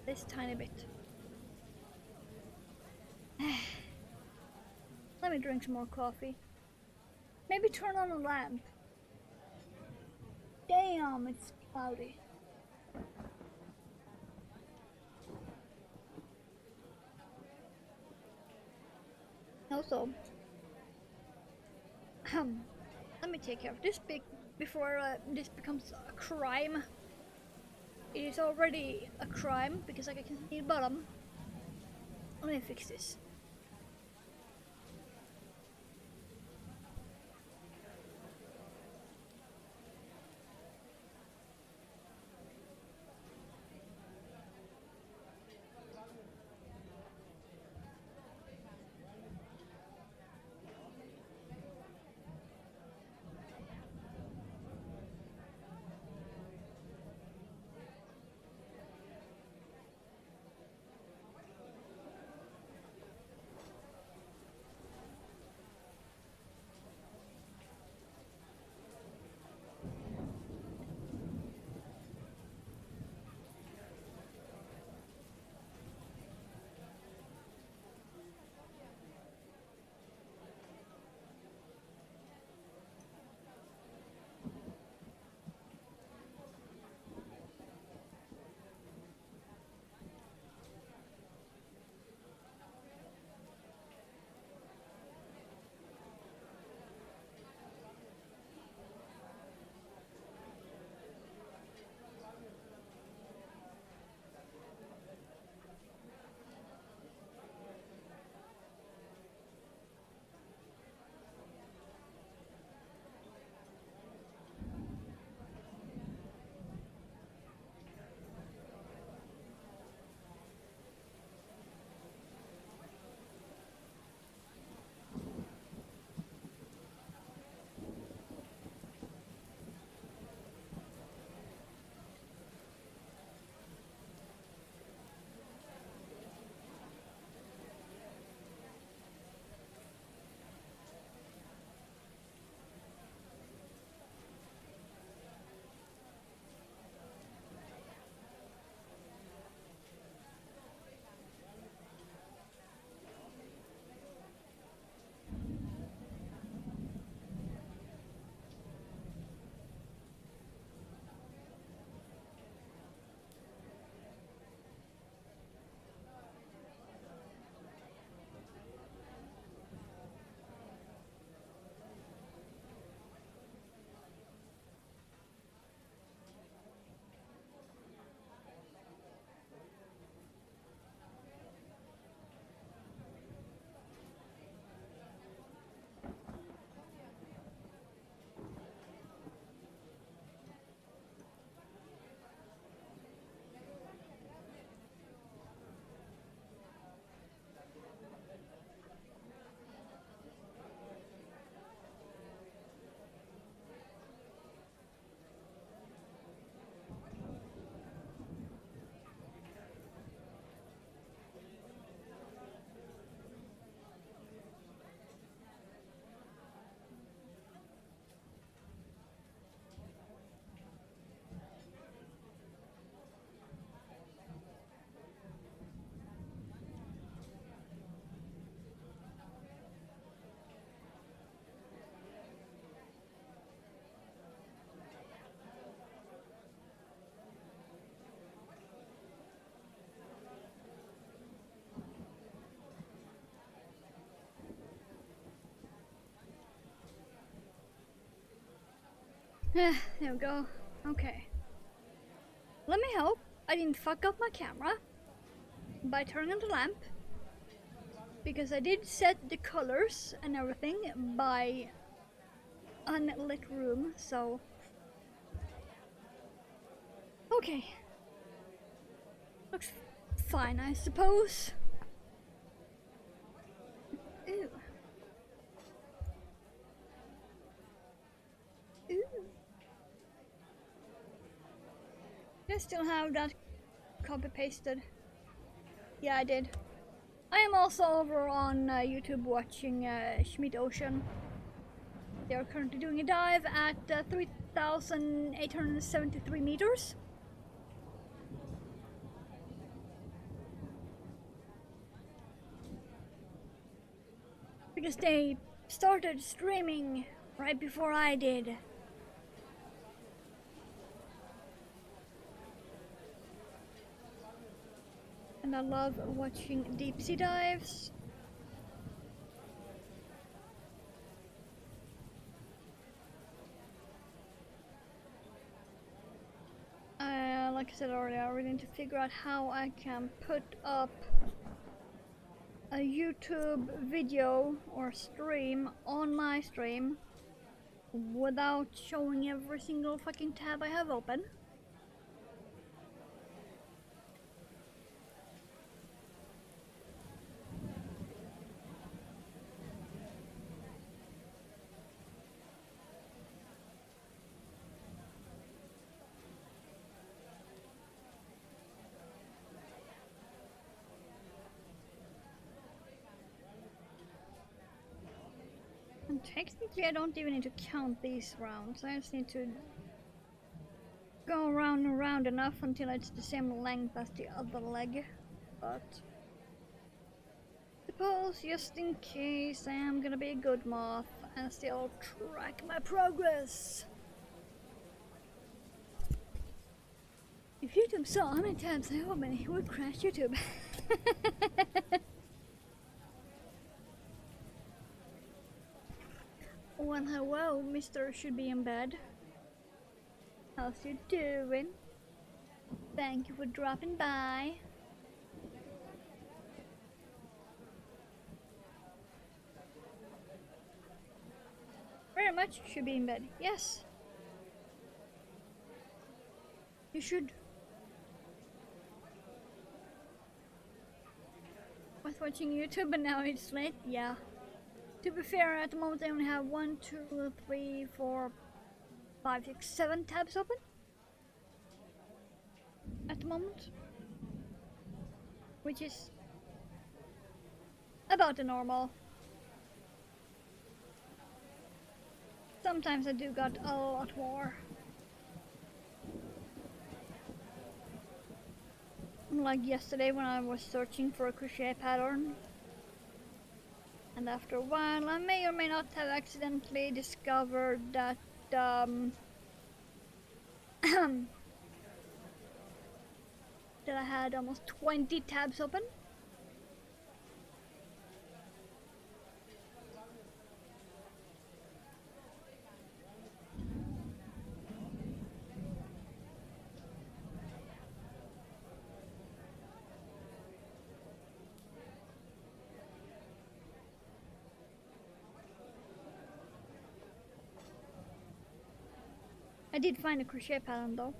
This tiny bit. Let me drink some more coffee. Maybe turn on a lamp. Damn, it's cloudy. Also, let me take care of this before this becomes a crime. It is already a crime because I can see the bottom. Let me fix this. There we go. Okay. Let me hope I didn't fuck up my camera by turning on the lamp, because I did set the colors and everything by unlit room, so okay. Looks fine, I suppose. Ooh. Ooh. I still have that copy pasted. Yeah, I did. I am also over on YouTube watching Schmidt Ocean. They are currently doing a dive at 3,873 meters. Because they started streaming right before I did. And I love watching deep sea dives. Like I said earlier, I really need to figure out how I can put up a YouTube video or stream on my stream without showing every single fucking tab I have open. And technically I don't even need to count these rounds, I just need to go around and around enough until it's the same length as the other leg. But suppose just in case I am gonna be a good moth and still track my progress. If YouTube saw how many tabs I open, it would crash YouTube. Well, hello, Mr. Should Be in Bed. How's you doing? Thank you for dropping by. Very much should be in bed. Yes. You should. Was watching YouTube and now it's late? Yeah. To be fair, at the moment I only have 1, 2, 3, 4, 5, 6, 7 tabs open. At the moment. Which is about the normal. Sometimes I do got a lot more. Like yesterday when I was searching for a crochet pattern. And after a while I may or may not have accidentally discovered that that I had almost 20 tabs open. I did find a crochet pattern though.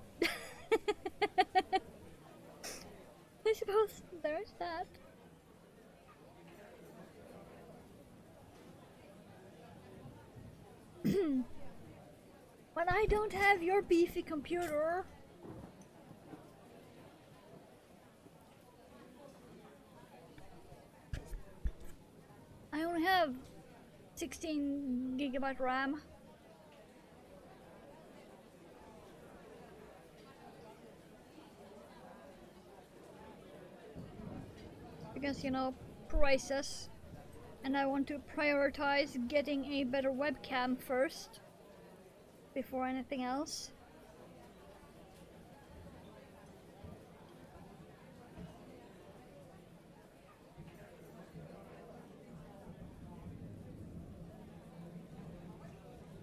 I suppose there's that. But I don't have your beefy computer. I only have 16GB RAM. Because, you know, prices. And I want to prioritize getting a better webcam first. Before anything else.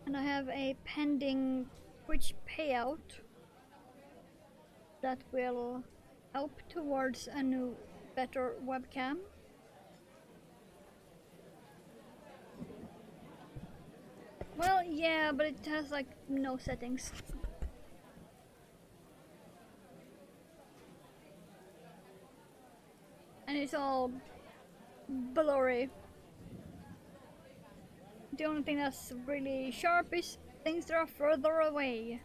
And I have a pending Twitch payout that will help towards a new, better webcam. Well, yeah, but it has like no settings. And it's all blurry. The only thing that's really sharp is things that are further away.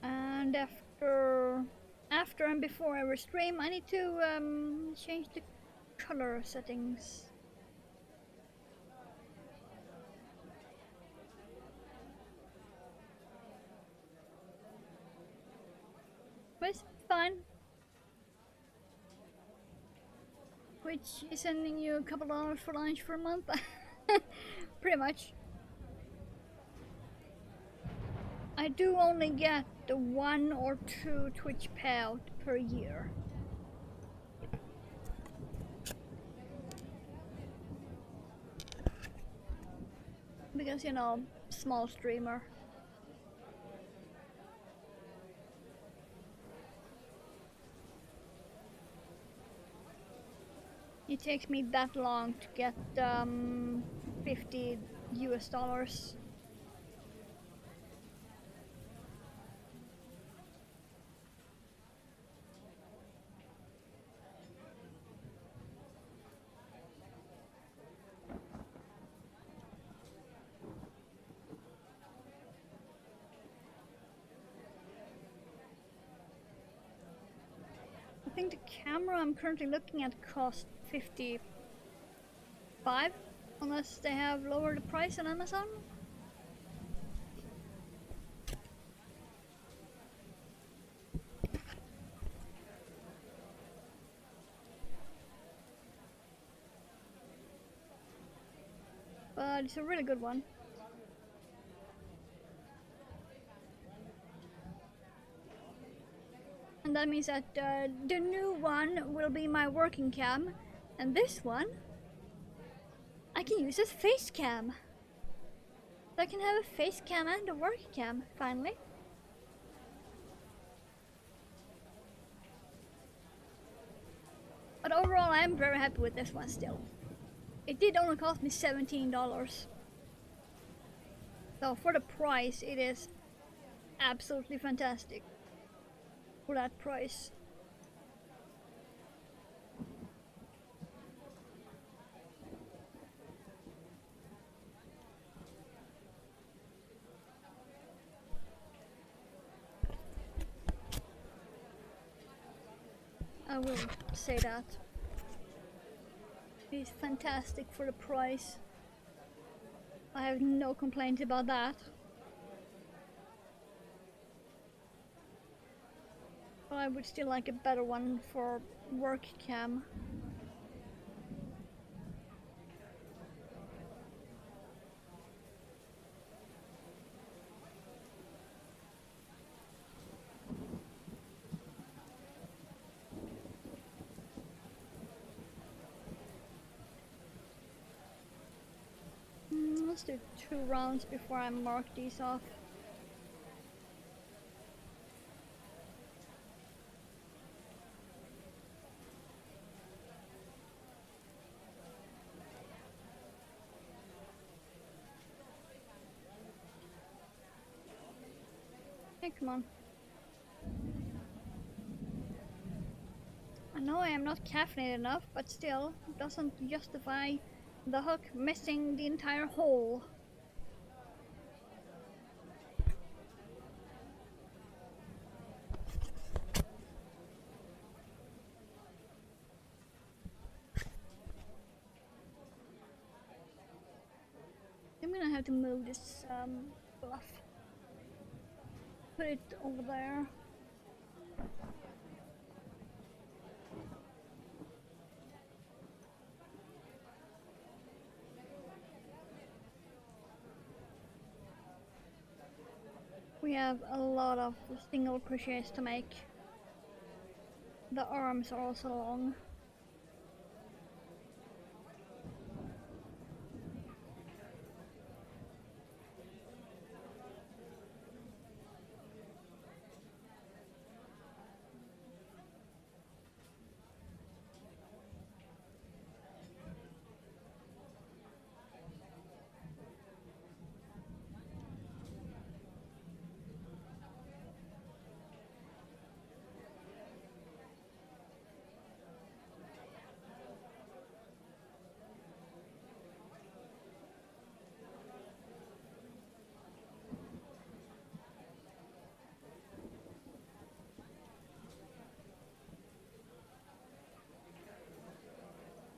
And after and before every stream, I need to change the color settings. But it's fine. Which is sending you a couple dollars for lunch for a month. Pretty much. I do only get the 1 or 2 Twitch payout per year. Because, you know, small streamer. It takes me that long to get $50 US. I think the camera I'm currently looking at costs 55, unless they have lowered the price on Amazon. But it's a really good one. And that means that the new one will be my working cam, and this one I can use as face cam. So I can have a face cam and a work cam, finally. But overall, I am very happy with this one still. It did only cost me $17. So for the price, it is absolutely fantastic. For that price. I will say that. It's fantastic for the price. I have no complaints about that. But I would still like a better one for work cam. Let's do 2 rounds before I mark these off. Hey, come on. I know I am not caffeinated enough, but still, it doesn't justify the hook missing the entire hole. I'm gonna have to move this fluff. Put it over there. We have a lot of single crochets to make. The arms are also long.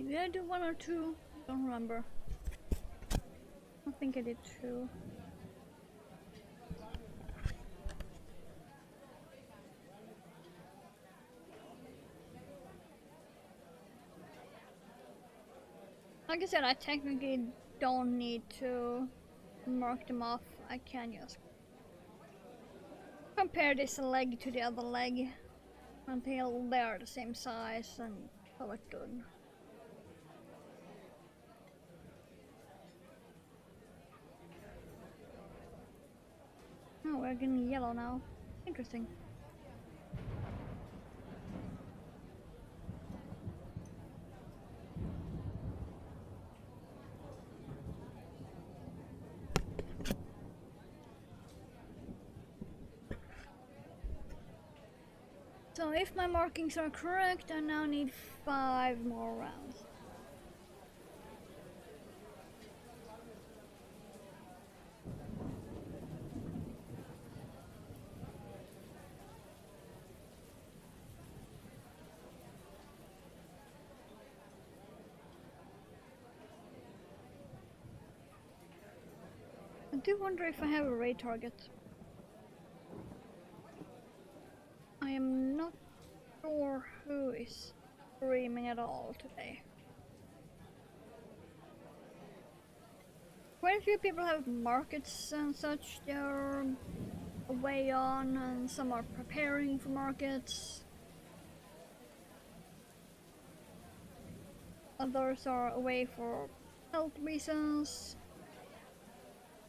Did I do one or two? Don't remember. I think I did two. Like I said, I technically don't need to mark them off. I can just compare this leg to the other leg until they are the same size and call it good. Oh, we're getting yellow now. Interesting. So if my markings are correct, I now need 5 more rounds. I do wonder if I have a raid target. I am not sure who is streaming at all today. Quite a few people have markets and such. They're away on, and some are preparing for markets. Others are away for health reasons.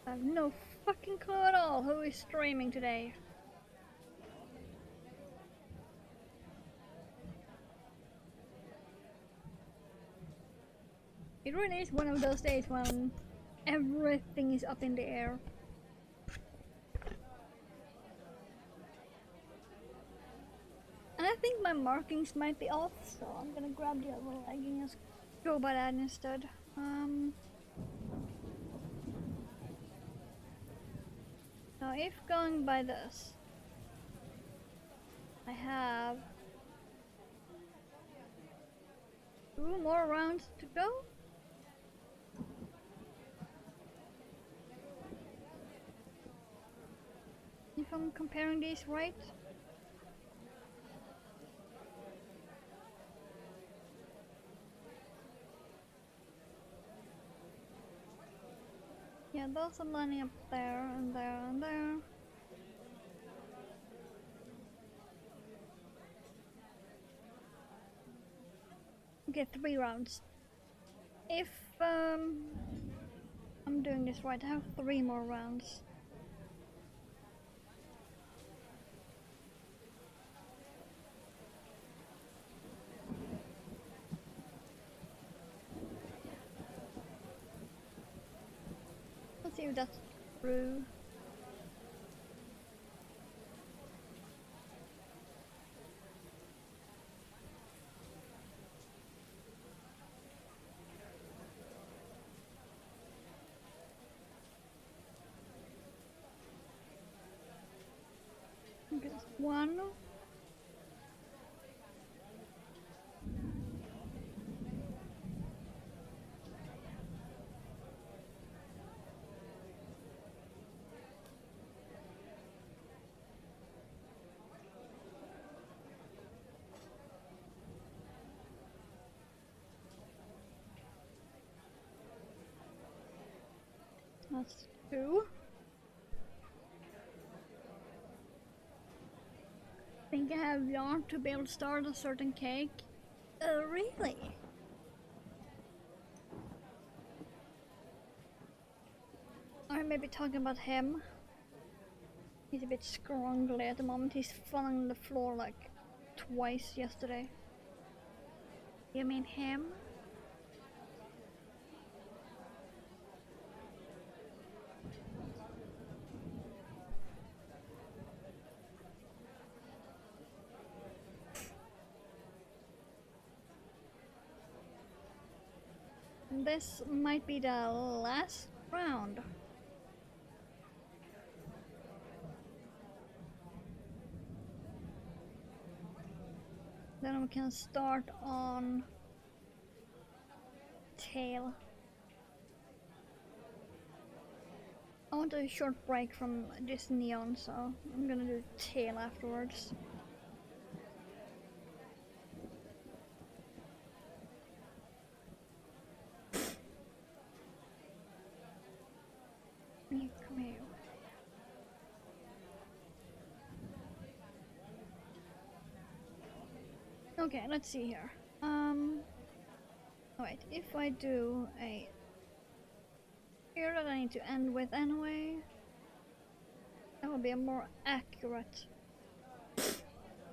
I have no fucking clue at all who is streaming today. It really is one of those days when everything is up in the air. And I think my markings might be off, so I'm gonna grab the other leg and just go by that instead. Now if going by this, I have 2 more rounds to go. If I'm comparing these right. Yeah, those are lining up there and there and there. Okay, 3 rounds. If I'm doing this right, I have 3 more rounds. Let's see if that's true. Okay, that's 1. That's 2. Think I have yarn to be able to start a certain cake? Really? Or maybe talking about him. He's a bit scrungly at the moment. He's falling on the floor like twice yesterday. You mean him? This might be the last round. Then we can start on tail. I want a short break from this neon, so I'm gonna do tail afterwards. Come here. Okay, let's see here. Wait, if I do a here that I need to end with anyway, that will be a more accurate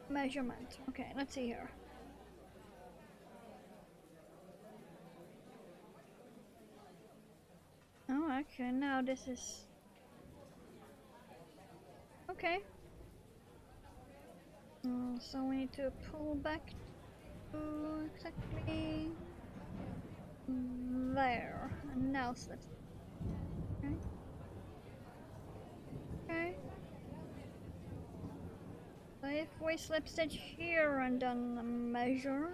measurement. Okay, let's see here. Oh, actually, now this is okay. So we need to pull back to exactly there, and now slip. Okay. Okay. So if we slip stitch here and then measure.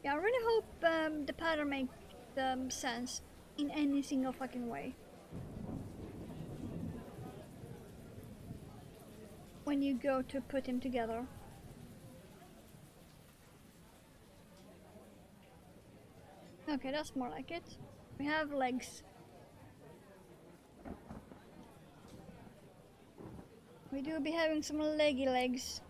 Yeah, I really hope the pattern makes sense in any single fucking way. When you go to put him together. Okay, that's more like it. We have legs. We do be having some leggy legs.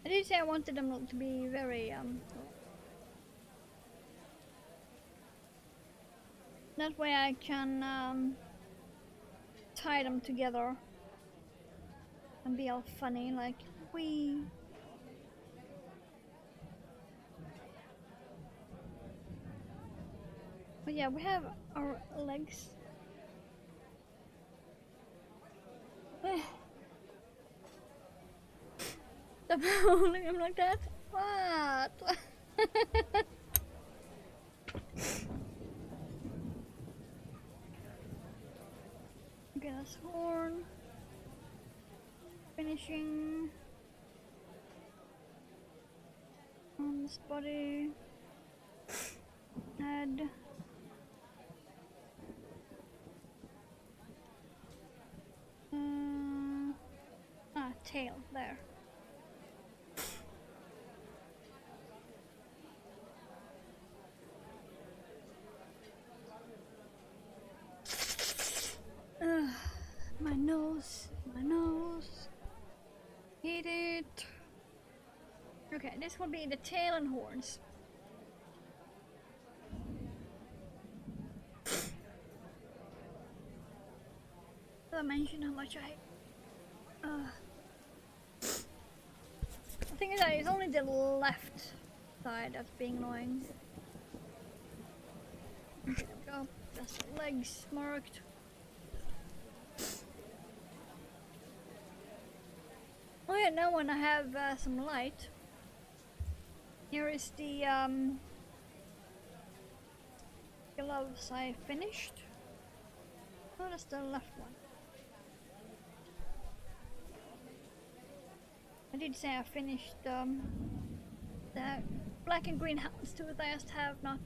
I did say I wanted them to be very that way I can tie them together and be all funny, like we. But yeah, we have our legs. Stop holding him like that. What? Okay, that's horn. Finishing on this body. Head. Tail there. My nose, my nose. Hit it. Okay, this will be the tail and horns. Did I mention how much I hate? The thing is that it's only the left side that's being annoying. There we go. That's the legs marked. Oh yeah, now when I have some light, here is the gloves I finished. Oh, that's the left one. I did say I finished the black and green houndstooth. I just have not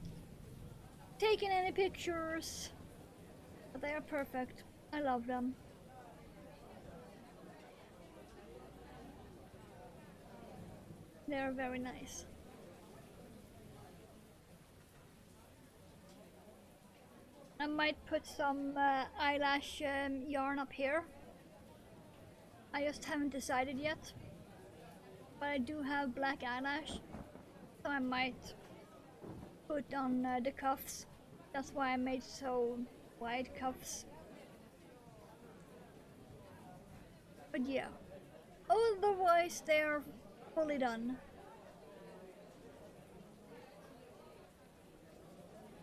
taken any pictures, but they are perfect. I love them. They are very nice. I might put some eyelash yarn up here. I just haven't decided yet. But I do have black eyelash, so I might put on the cuffs. That's why I made so wide cuffs. But yeah, otherwise they are fully done.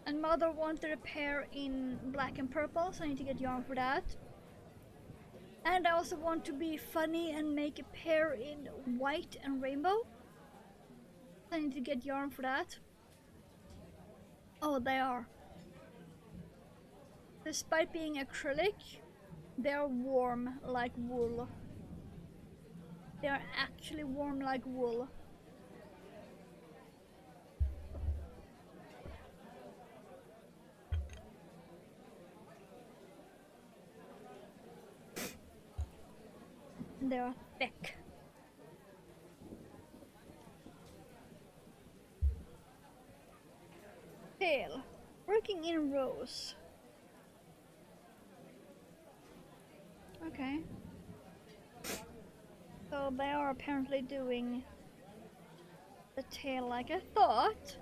And mother wanted a pair in black and purple, so I need to get yarn for that. And I also want to be funny and make a pair in white and rainbow. I need to get yarn for that. Oh, they are. Despite being acrylic, they are warm like wool. They are actually warm like wool. And they are thick. Tail. Working in rows. Okay. So they are apparently doing the tail like I thought.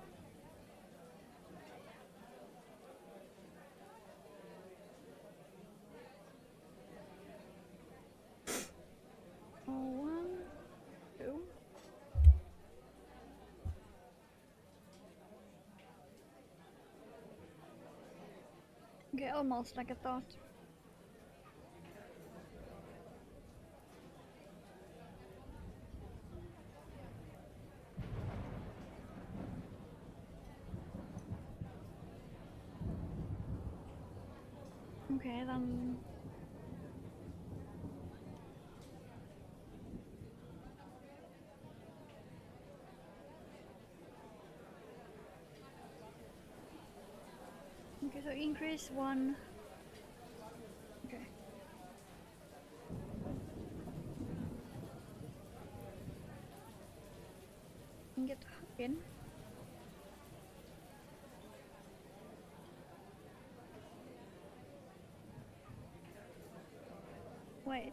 Oh, 1, 2. Okay, almost like I thought. Okay, then. Okay, so increase 1. Okay. And get hook in. Wait.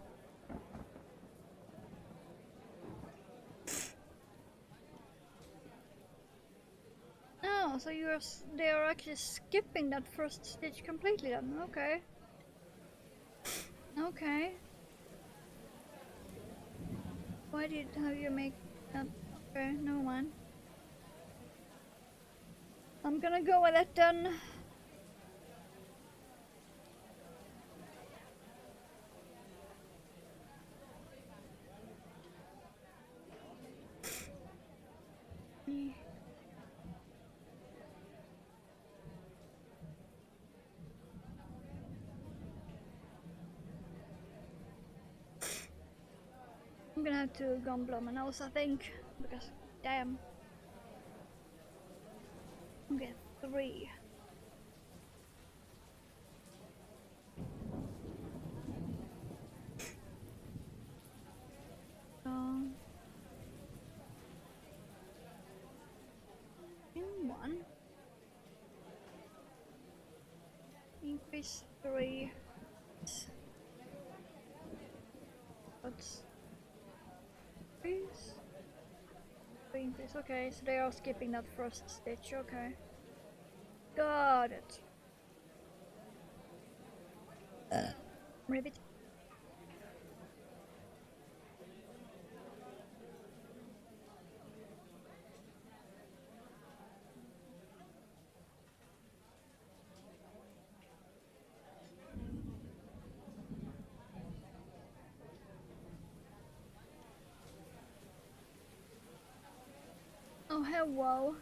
Oh, so they are actually skipping that first stitch completely then. Okay. Okay. Why did have you make that? Okay, no mind. I'm gonna go with it then. I'm gonna have to go and blow my nose, I think, because damn. Okay, 3. In 1. Increase 3. What's increase? 3 increase. Okay, so they are skipping that first stitch. Okay. Got it. Ribbit. Oh, hello.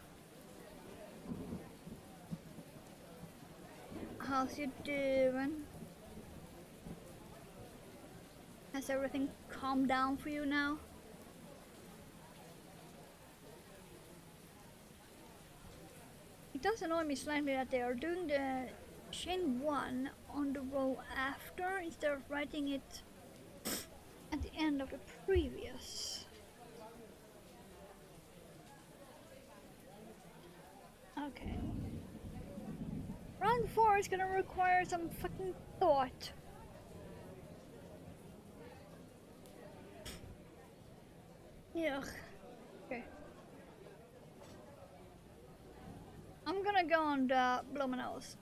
How's you doing? Has everything calmed down for you now? It does annoy me slightly that they are doing the chain 1 on the row after instead of writing it at the end of the previous. Okay. Round 4 is gonna require some fucking thought. Yuck. Okay. I'm gonna go on the blow my nose.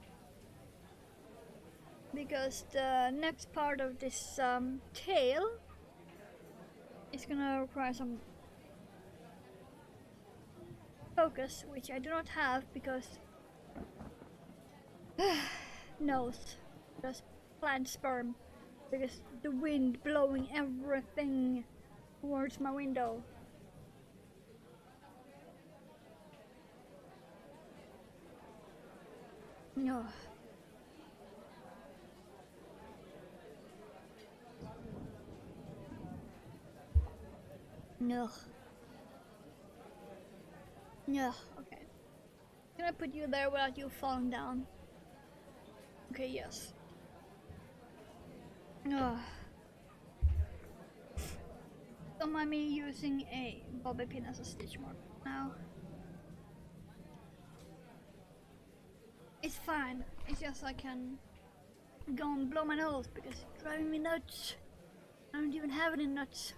Because the next part of this tail is gonna require some focus, which I do not have because nose, just plant sperm. because the wind blowing everything towards my window. No. No. No. Okay. Can I put you there without you falling down? Okay, yes. No. Don't mind me using a bobby pin as a stitch mark now. It's fine. It's just I can go and blow my nose because it's driving me nuts. I don't even have any nuts.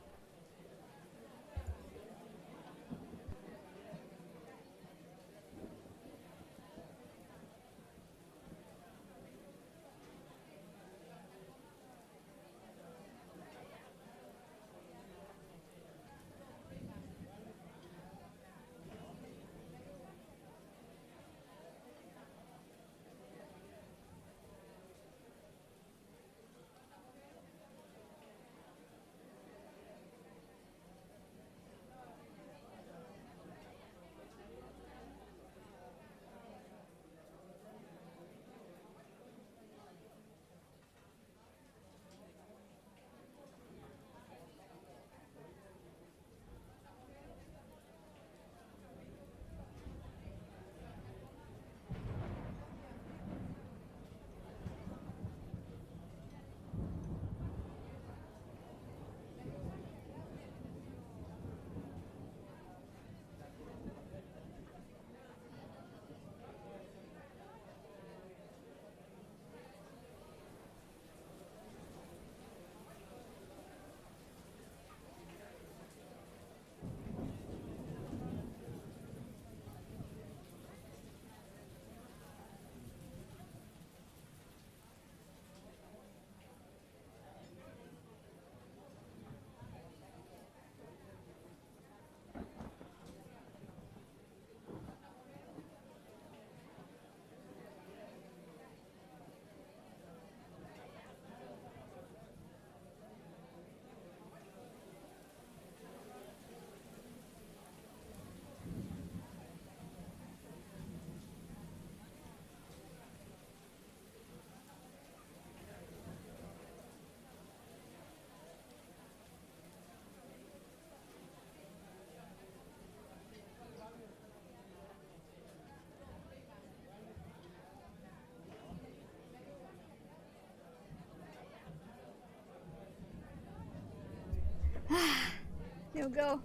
There we go.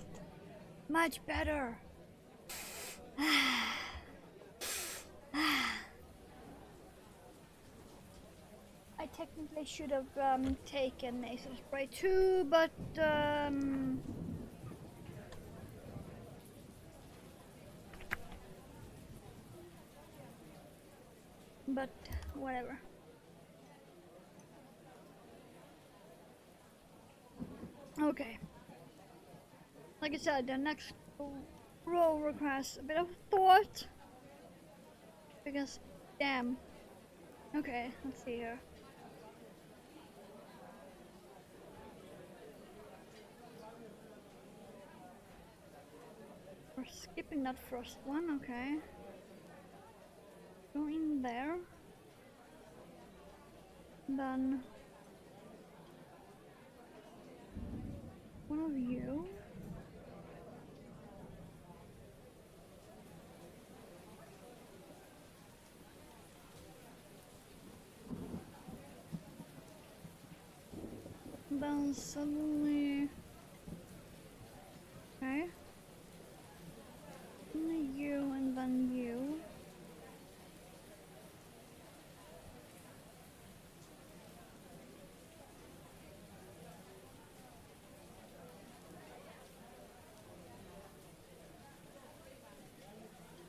Much better. I technically should have taken nasal spray too, but whatever. Okay. Like I said, the next row requires a bit of thought because, damn. Okay, let's see here. We're skipping that first one, okay. Go in there. Then one of you. Then suddenly, okay. Only you and then you.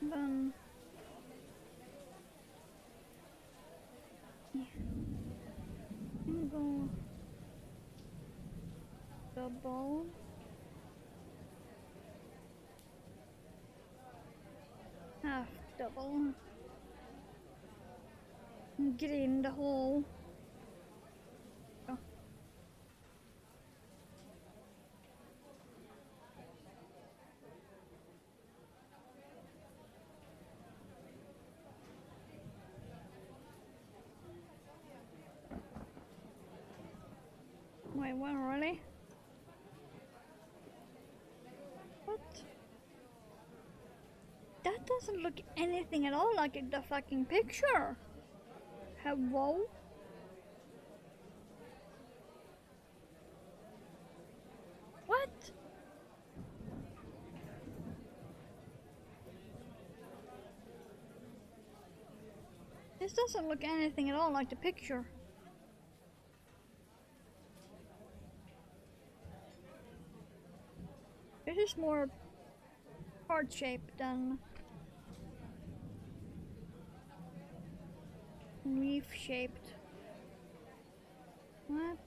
Then yeah. I'm go double. Half double. Get in the hole. Oh. well, really? What? That doesn't look anything at all like the fucking picture. Hello? What? This doesn't look anything at all like the picture. This is more heart-shaped than leaf-shaped. What?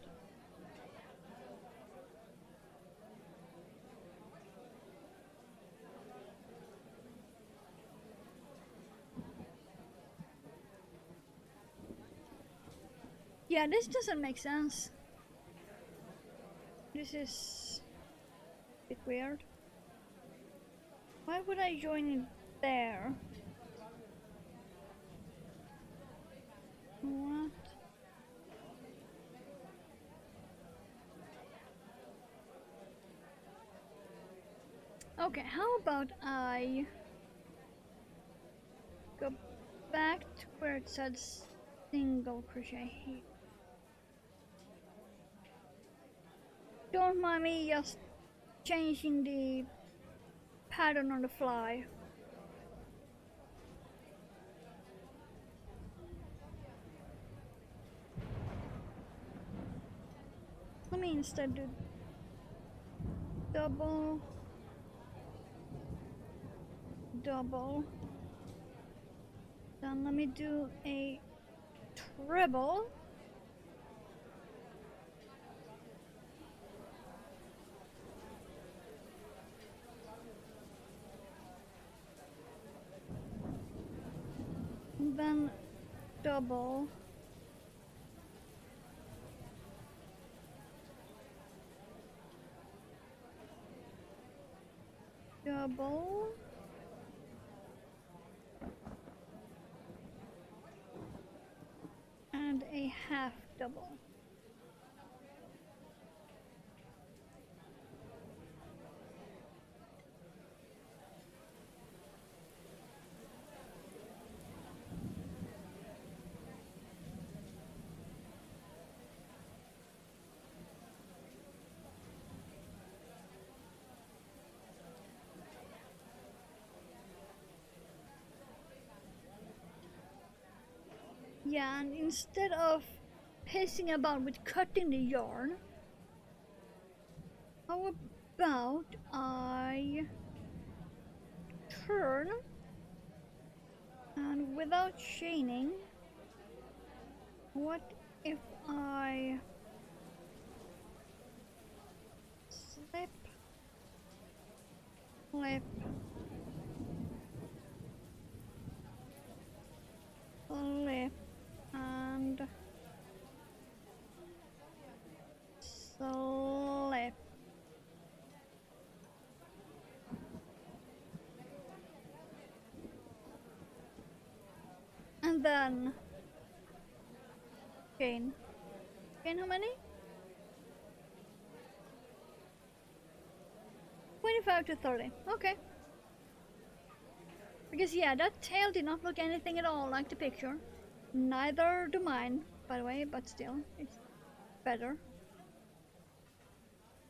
Yeah, this doesn't make sense. This is a bit weird. Why would I join it there? What? Okay, how about I go back to where it said single crochet here. Don't mind me just changing the pattern on the fly. Let me instead do double, double. Then let me do a treble. Then double. Double. And a half double. Yeah, and instead of pacing about with cutting the yarn, how about I turn and without chaining, what if I slip, flip, flip, and slip. And then chain. Chain how many? 25 to 30. Okay. Because yeah, that tail did not look anything at all like the picture. Neither do mine, by the way, but still, it's better.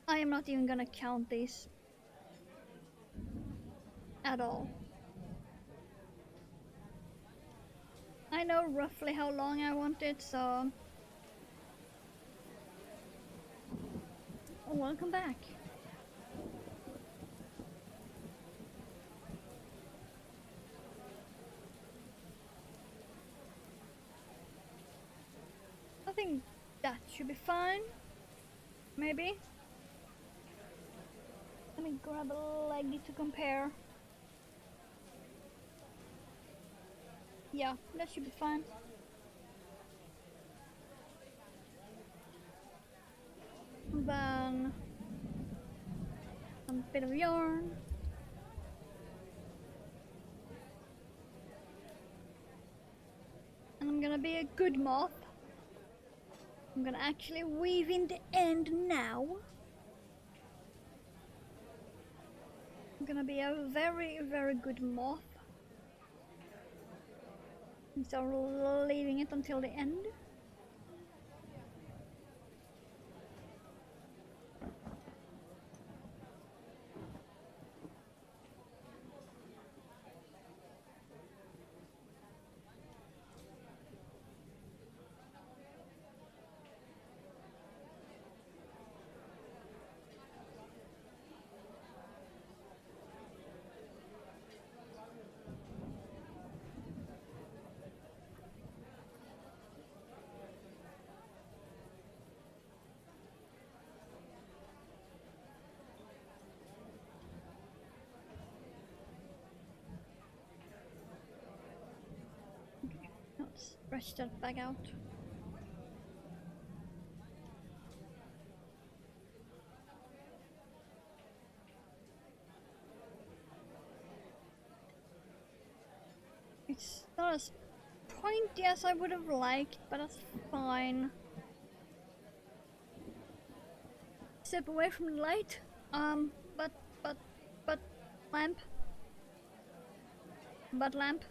I am not even gonna count these at all. I know roughly how long I want it, so... Welcome back. I think that should be fine. Maybe. Let me grab a leg to compare. Yeah, that should be fine. Then a bit of yarn. And I'm gonna be a good moth. I'm gonna actually weave in the end now. I'm gonna be a very, very good moth. Instead of leaving it until the end. Let's stretch that back out. It's not as pointy as I would have liked, but that's fine. Step away from the light. But, but, lamp. But lamp.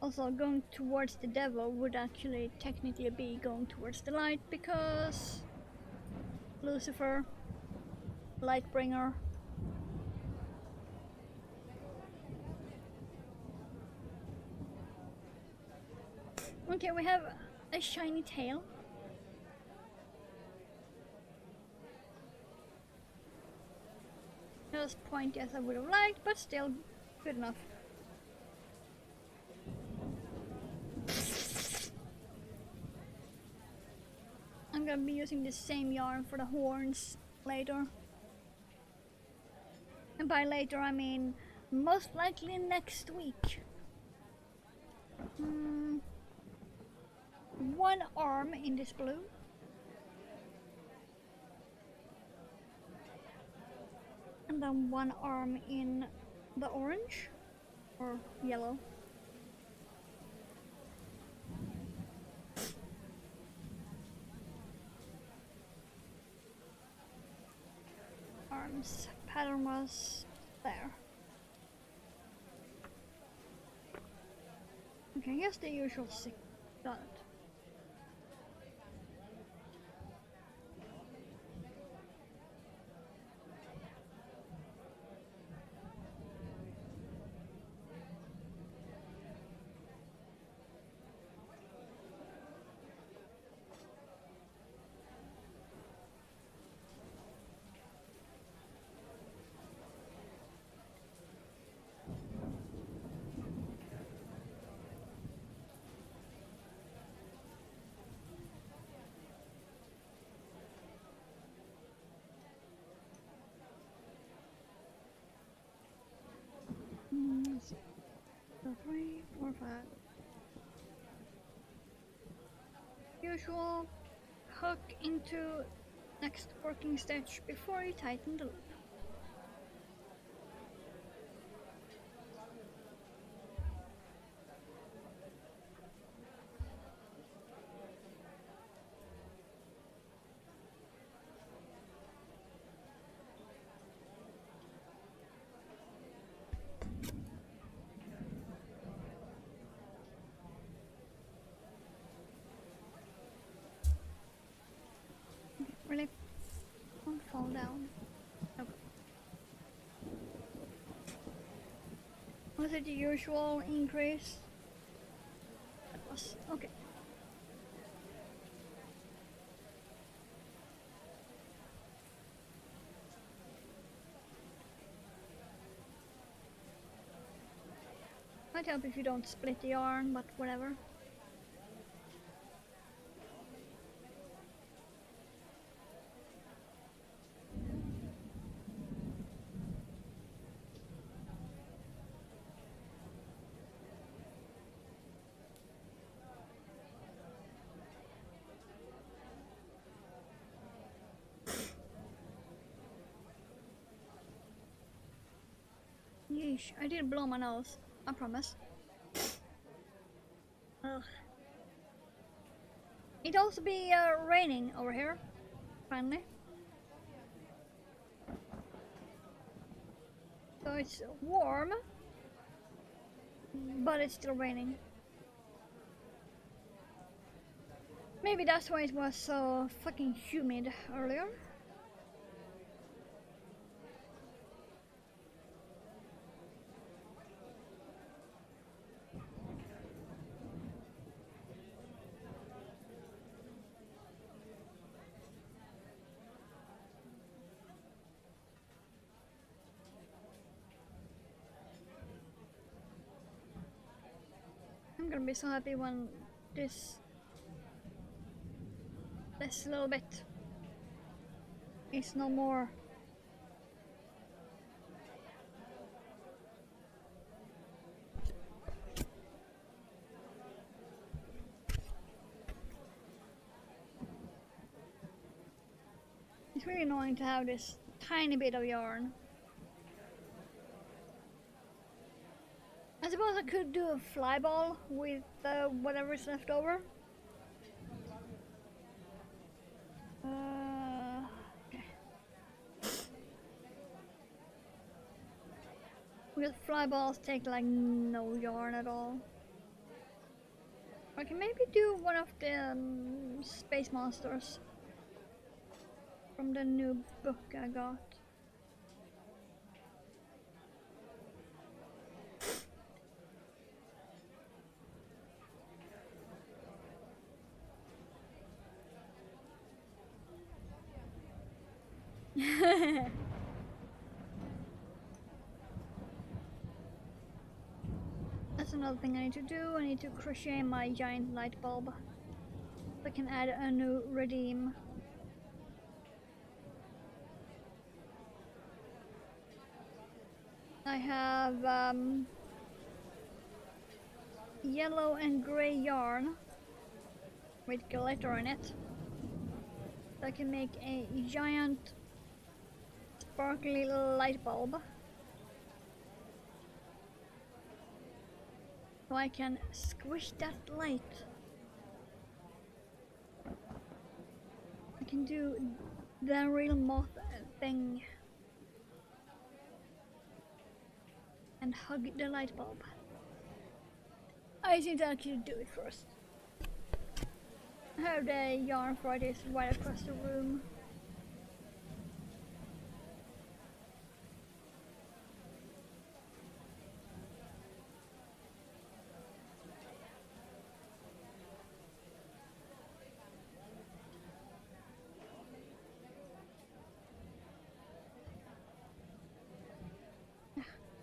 Also, going towards the devil would actually technically be going towards the light because Lucifer, Lightbringer. Okay, we have a shiny tail. Not as pointy as I would have liked, but still good enough. I'm gonna be using the same yarn for the horns later. And by later I mean most likely next week. One arm in this blue. And then one arm in the orange or yellow. Arms pattern was there. Okay, here's the usual 6. Got it. So 3, 4, 5. Usual hook into next working stitch before you tighten the loop. Really don't fall down. Okay. Was it the usual increase? That was okay. Might help if you don't split the yarn, but whatever. Sheesh, I did blow my nose. I promise. Ugh. It also be raining over here, finally. So it's warm, but it's still raining. Maybe that's why it was so fucking humid earlier. I'm gonna be so happy when this little bit is no more. It's really annoying to have this tiny bit of yarn. I suppose I could do a fly ball with whatever is left over. Okay. Because fly balls take like no yarn at all. I can maybe do one of the space monsters from the new book I got. That's another thing I need to do. I need to crochet my giant light bulb. I can add a new redeem. I have yellow and grey yarn with glitter in it. So I can make a giant sparkly light bulb. So I can squish that light. I can do the real moth thing. And hug the light bulb. I think I should do it first. I have the yarn for this right across the room.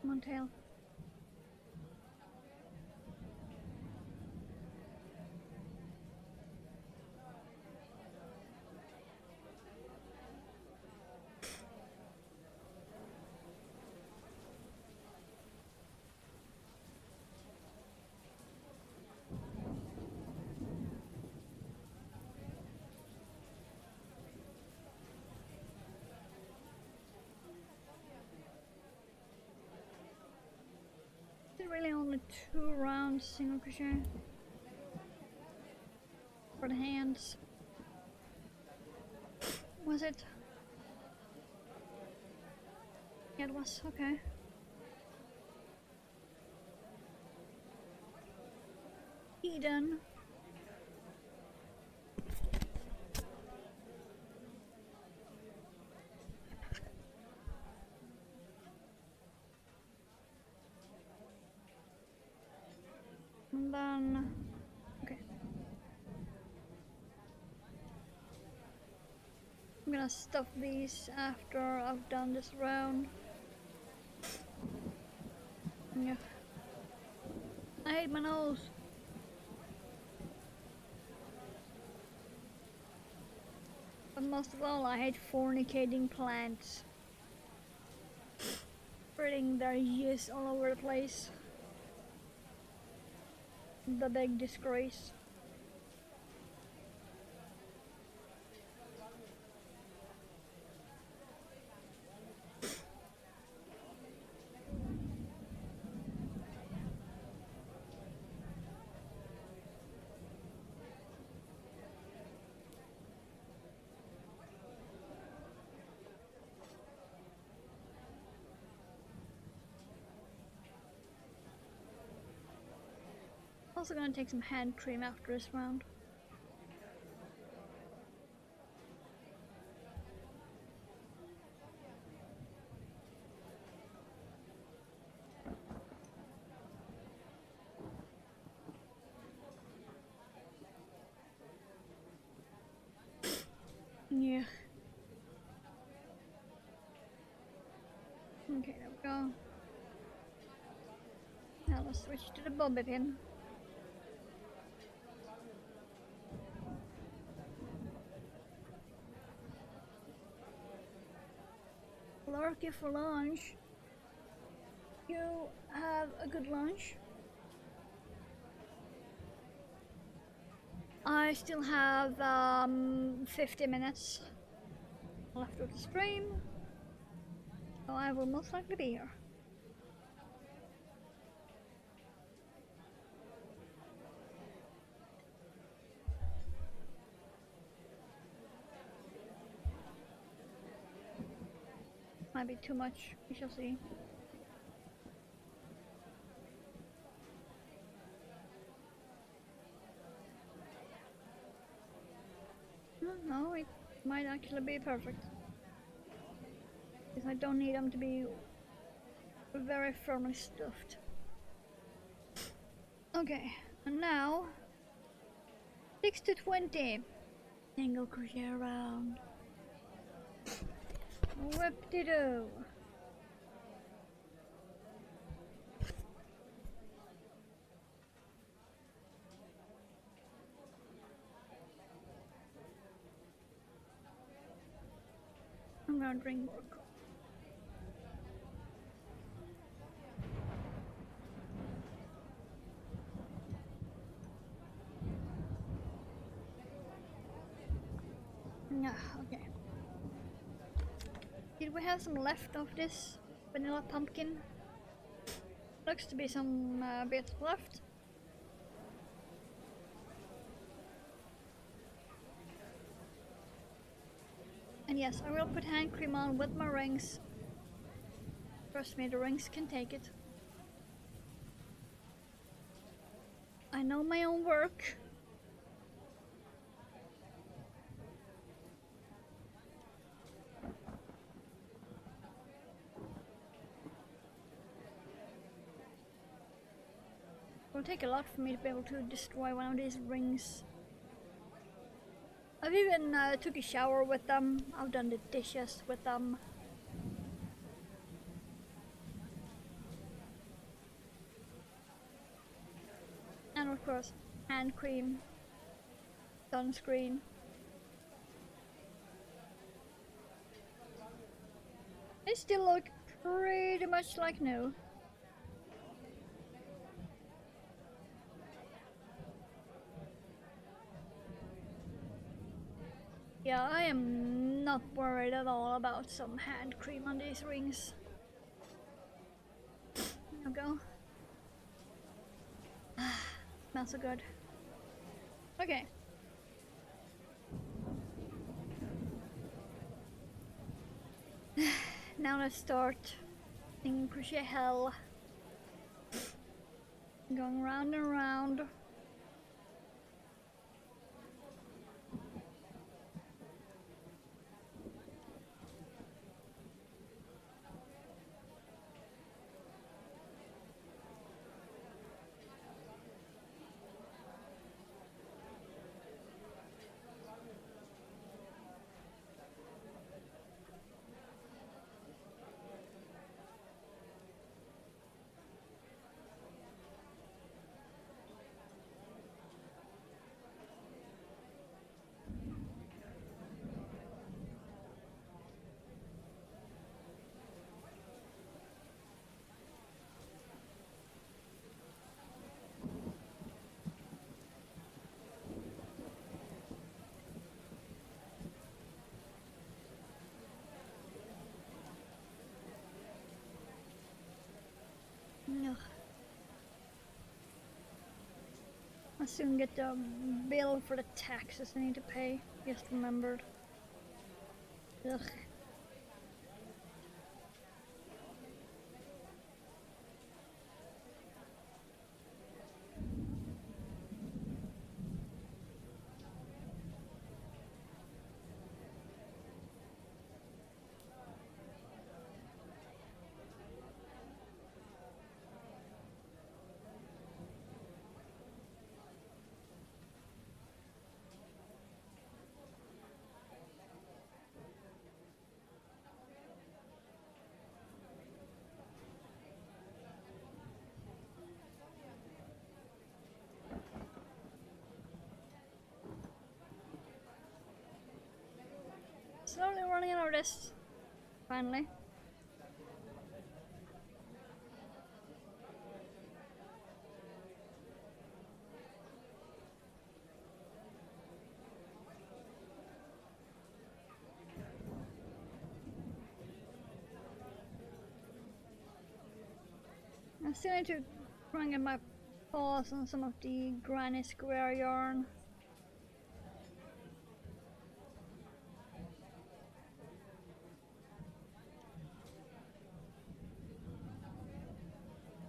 Come on, tail. Is it really only 2 rounds single crochet for the hands? Was it? Yeah, it was. Okay. Eden. And then, okay. I'm gonna stuff these after I've done this round. Yeah. I hate my nose. But most of all, I hate fornicating plants. Spreading their yeast all over the place. The big disgrace. also gonna take some hand cream after this round. Yeah. Okay, there we go. Now let's switch to the bobby pin. Larky for lunch. You have a good lunch. I still have 50 minutes left of the stream, so I will most likely be here. Might be too much, we shall see. No, it might actually be perfect. Because I don't need them to be very firmly stuffed. Okay, and now 6 to 20. Single crochet around. Whip-de-doo. I'm gonna drink more coffee. Yeah, okay. Did we have some left of this vanilla pumpkin? Looks to be some bits left. And yes, I will put hand cream on with my rings. Trust me, the rings can take it. I know my own work. It will take a lot for me to be able to destroy one of these rings. I've even took a shower with them. I've done the dishes with them. And of course, hand cream, sunscreen. They still look pretty much like new. Yeah, I am not worried at all about some hand cream on these rings. There we go. Smells so good. Okay. Now let's start single crochet hell. Going round and round. Ugh. I'll soon get the bill for the taxes I need to pay. Just remembered. Ugh. it is. Finally. I still need to try and get my paws on some of the granny square yarn.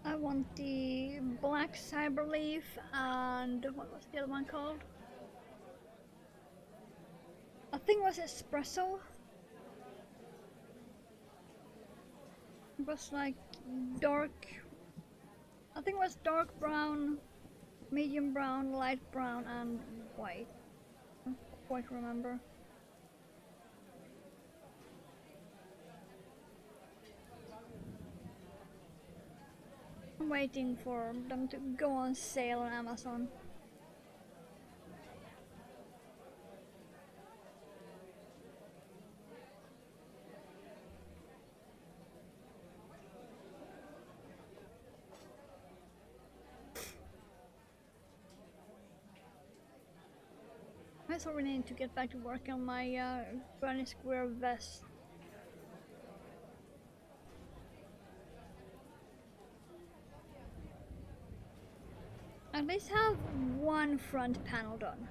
I want the black cyberleaf and what was the other one called? I think it was espresso. It was like dark, I think it was dark brown, medium brown, light brown and white. I don't quite remember. I'm waiting for them to go on sale on Amazon. I also really need to get back to work on my granny square vest. At least have one front panel done.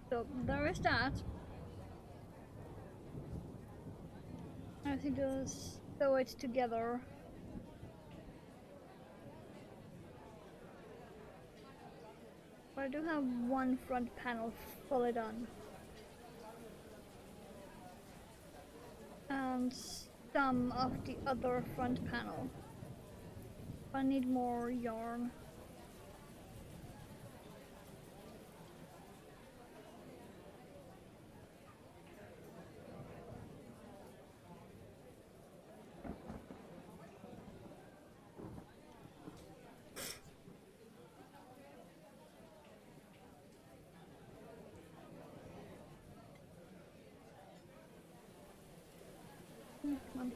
So there is that. I think just sew it together. But I do have one front panel fully done. And some of the other front panel. But I need more yarn. Come on.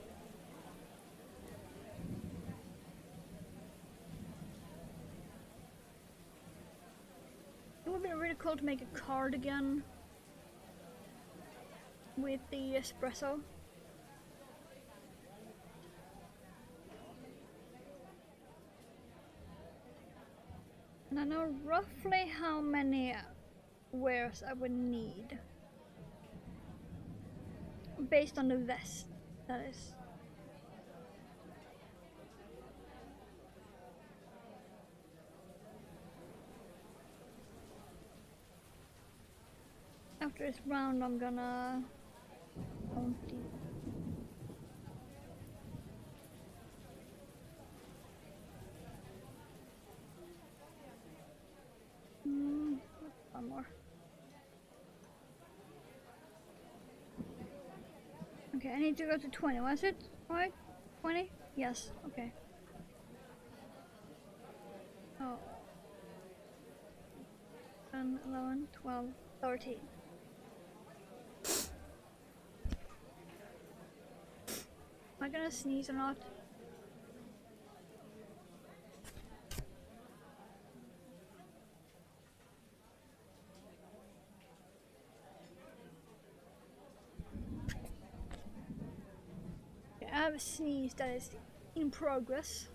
It would be really cool to make a cardigan with the espresso. And I know roughly how many wears I would need. Based on the vest, that is. After this round, I'm gonna empty. One more. Okay, I need to go to 20. Was it? Right? 20? Yes. Okay. Oh. 10, 11, 12, 13. Am I gonna sneeze or not? Okay, I have a sneeze that is in progress.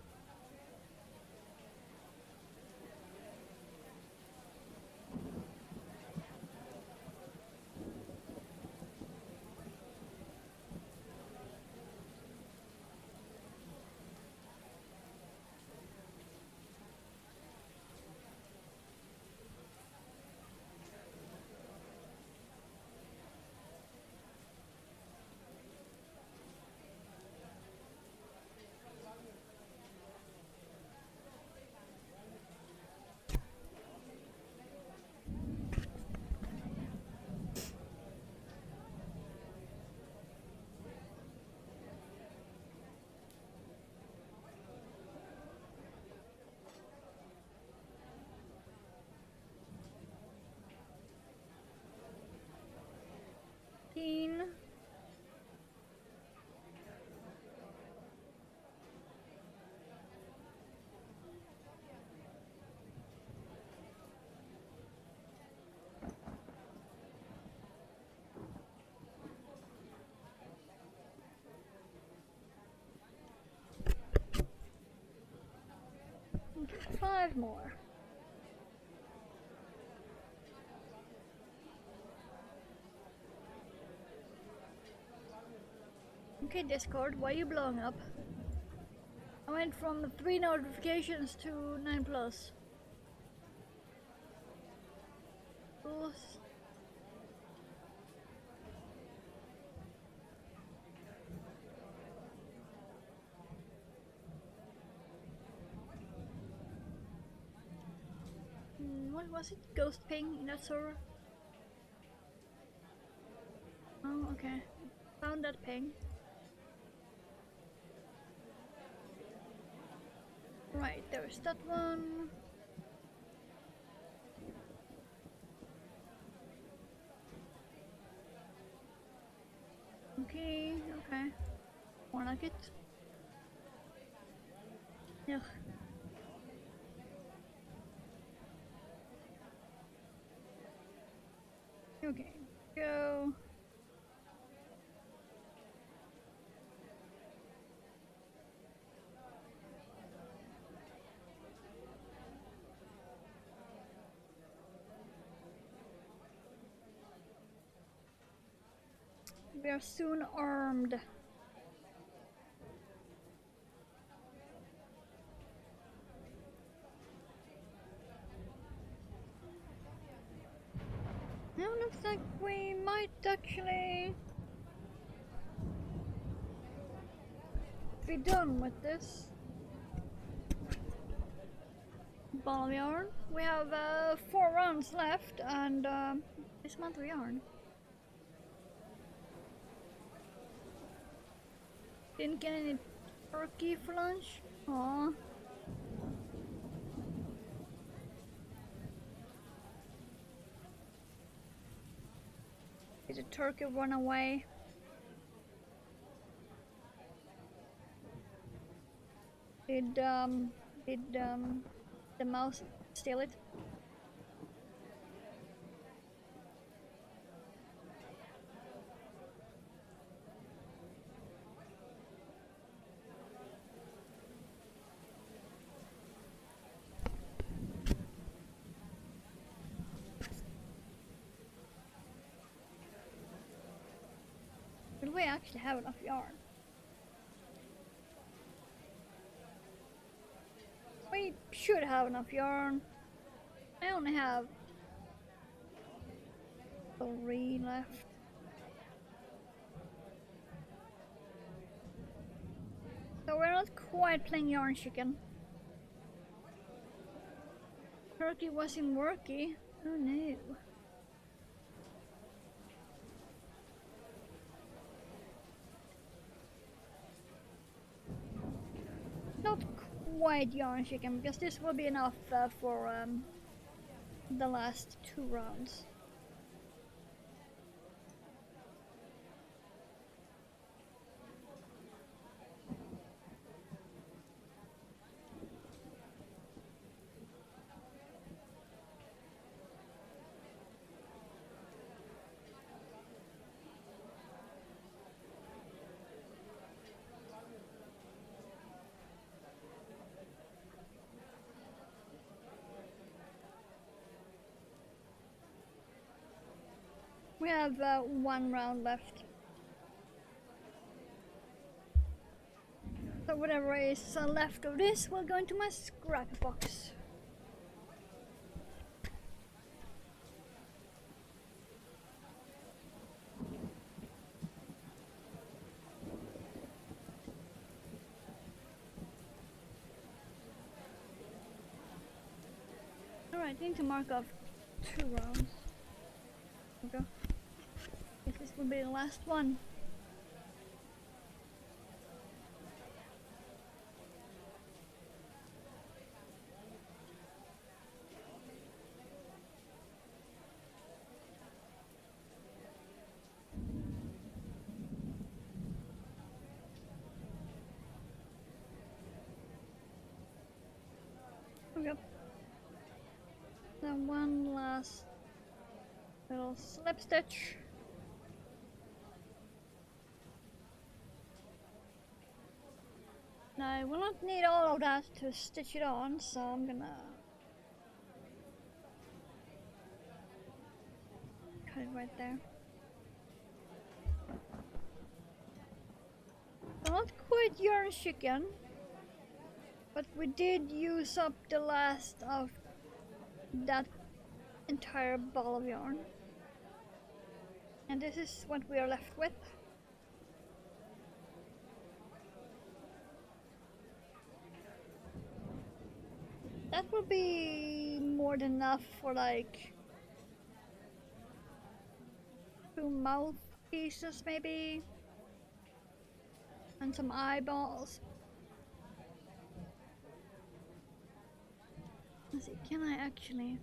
5 more. Okay, Discord, why are you blowing up? I went from 3 notifications to 9 plus. Oof. What was it? Ghost ping in that server? Oh, okay. Found that ping. Right, there's that one. Okay, okay. More like it. Yeah. Okay, go. We are soon armed. Now looks like we might actually be done with this ball of yarn. We have 4 rounds left and this month of yarn. Didn't get any turkey for lunch. Aww. Did the turkey run away? Did the mouse steal it? But we actually have enough yarn. We should have enough yarn. I only have 3 left. So we're not quite playing yarn chicken. Turkey wasn't worky. Oh no. Not quite yarn chicken because this will be enough for the last 2 rounds. We have 1 round left. So whatever is left of this will go into my scrap box. Alright, I need to mark off 2 rounds. Okay. This will be the last one. Okay. Now one last little slip stitch. Now I will not need all of that to stitch it on, so I'm gonna right there. Not quite yarn chicken, but we did use up the last of that entire ball of yarn. And this is what we are left with. That will be more than enough for like 2 mouthpieces maybe. And some eyeballs. Let's see, can I actually...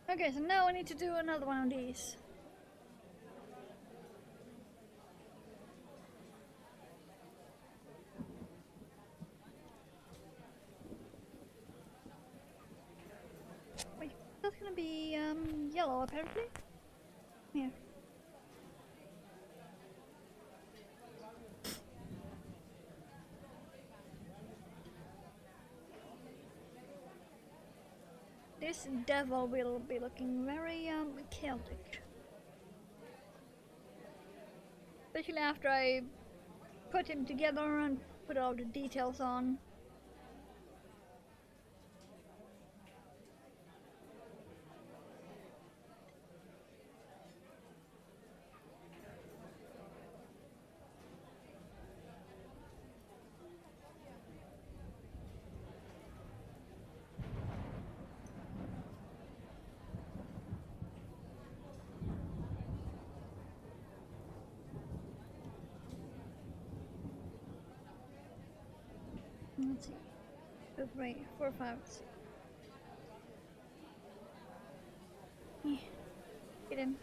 Okay, so now I need to do another one of these. Wait, that's gonna be yellow apparently. Here. This devil will be looking very chaotic. Especially after I put him together and put all the details on. Let's see. 2, 3, 4, 5, 6. Yeah. Get him.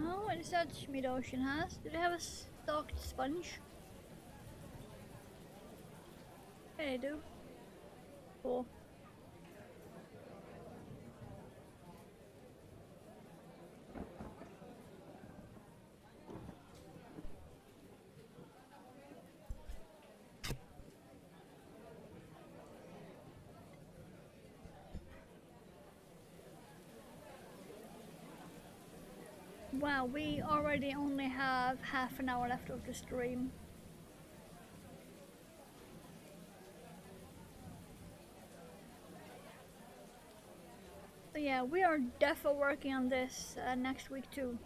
Oh, what is that Mid-Ocean has? Do they have a stalked sponge? Yeah, they do. Cool. Wow, we already only have half an hour left of the stream. So yeah, we are definitely working on this next week too.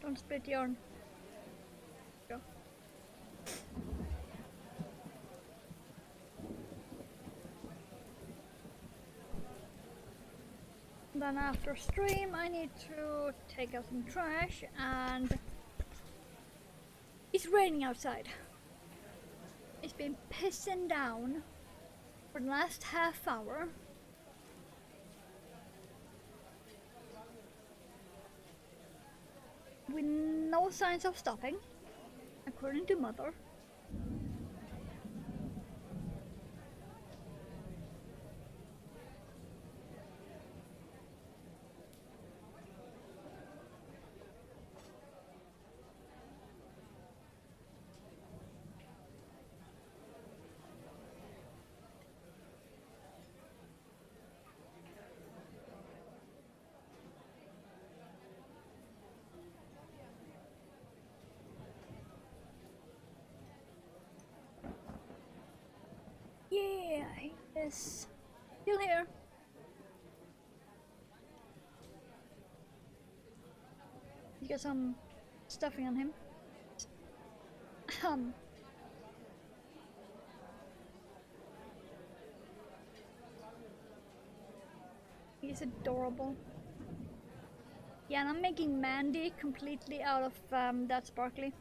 Don't split yarn. Go. Then after stream I need to take out some trash, and it's raining outside. It's been pissing down for the last half hour. With no signs of stopping, according to Mother. is still here. He's got some stuffing on him. He's adorable. Yeah, and I'm making Mandy completely out of that sparkly.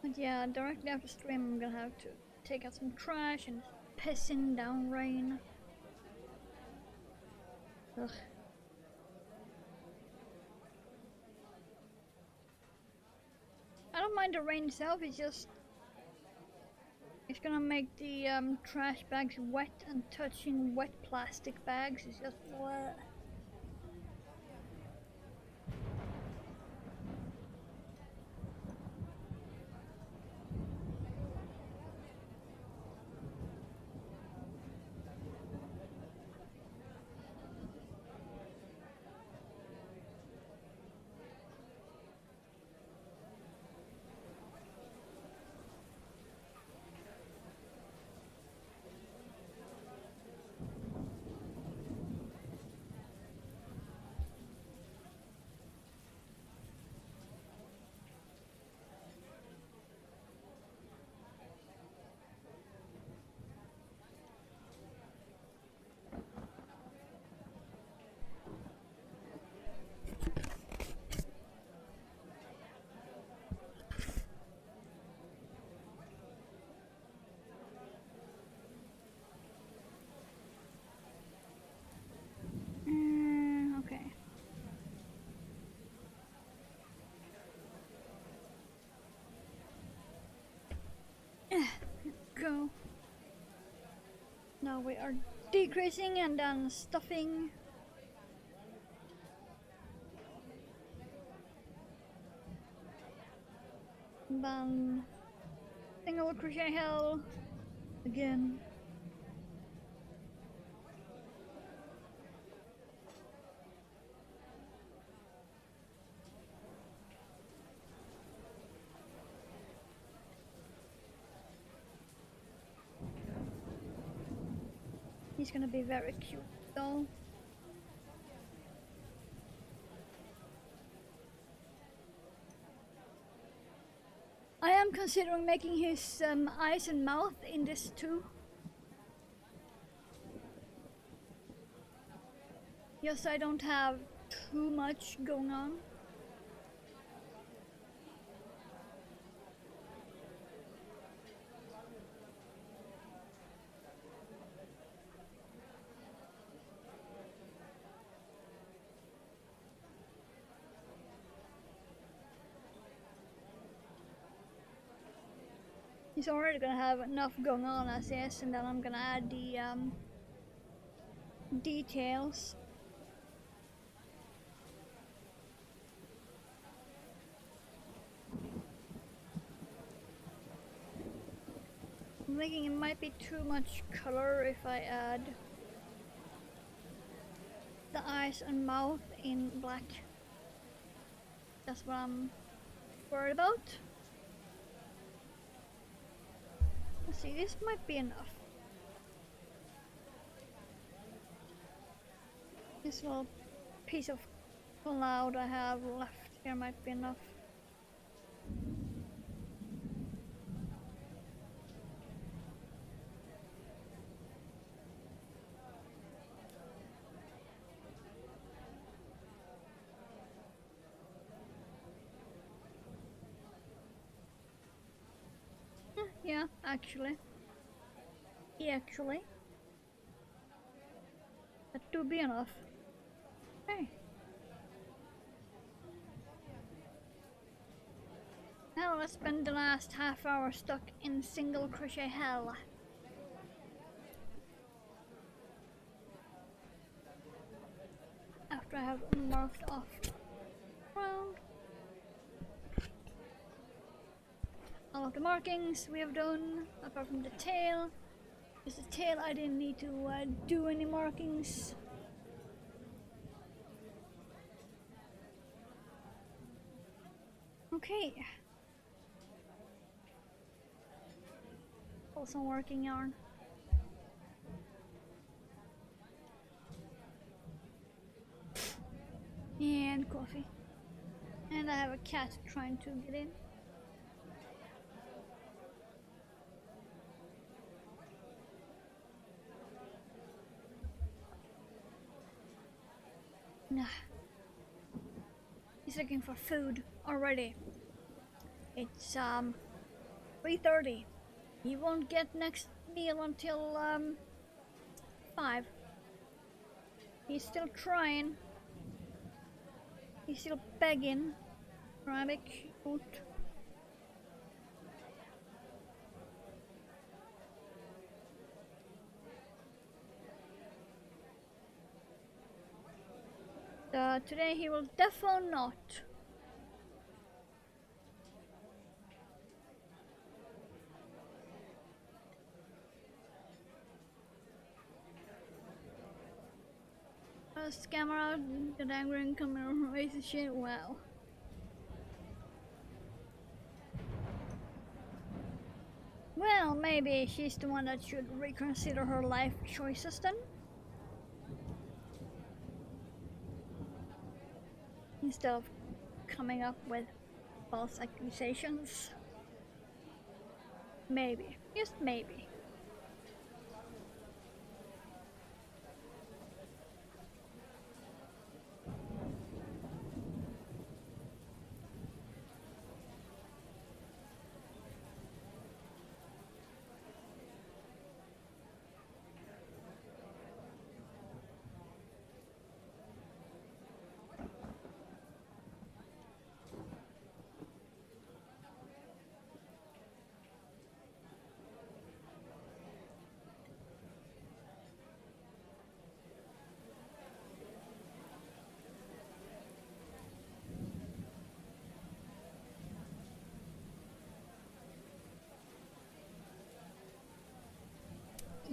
But yeah, directly after stream I'm gonna have to take out some trash and pissing down rain. Ugh. I don't mind the rain itself, it's just it's gonna make the trash bags wet, and touching wet plastic bags is just bleh. Okay. Go. Now we are decreasing and then stuffing. Then single crochet hell again. He's gonna be very cute though. I am considering making his eyes and mouth in this too. Yes, I don't have too much going on. He's already gonna have enough going on as is, and then I'm gonna add the details. I'm thinking it might be too much color if I add the eyes and mouth in black. That's what I'm worried about. Let's see, this might be enough. This little piece of cloud I have left here might be enough. Yeah, actually. Yeah, actually. That do be enough. Okay. Now let's spend the last half hour stuck in single crochet hell. After I have marked off round all of the markings we have done, apart from the tail. Because the tail I didn't need to do any markings. Okay. Pull some working yarn. And coffee. And I have a cat trying to get in. Nah. He's looking for food already. It's 3:30. He won't get next meal until 5. He's still trying. He's still begging. Arabic food. Today he will definitely not. Scammer out, get angry and come and raise the shit. Wow. Well, maybe she's the one that should reconsider her life choices then. Instead of coming up with false accusations. Maybe. Just maybe.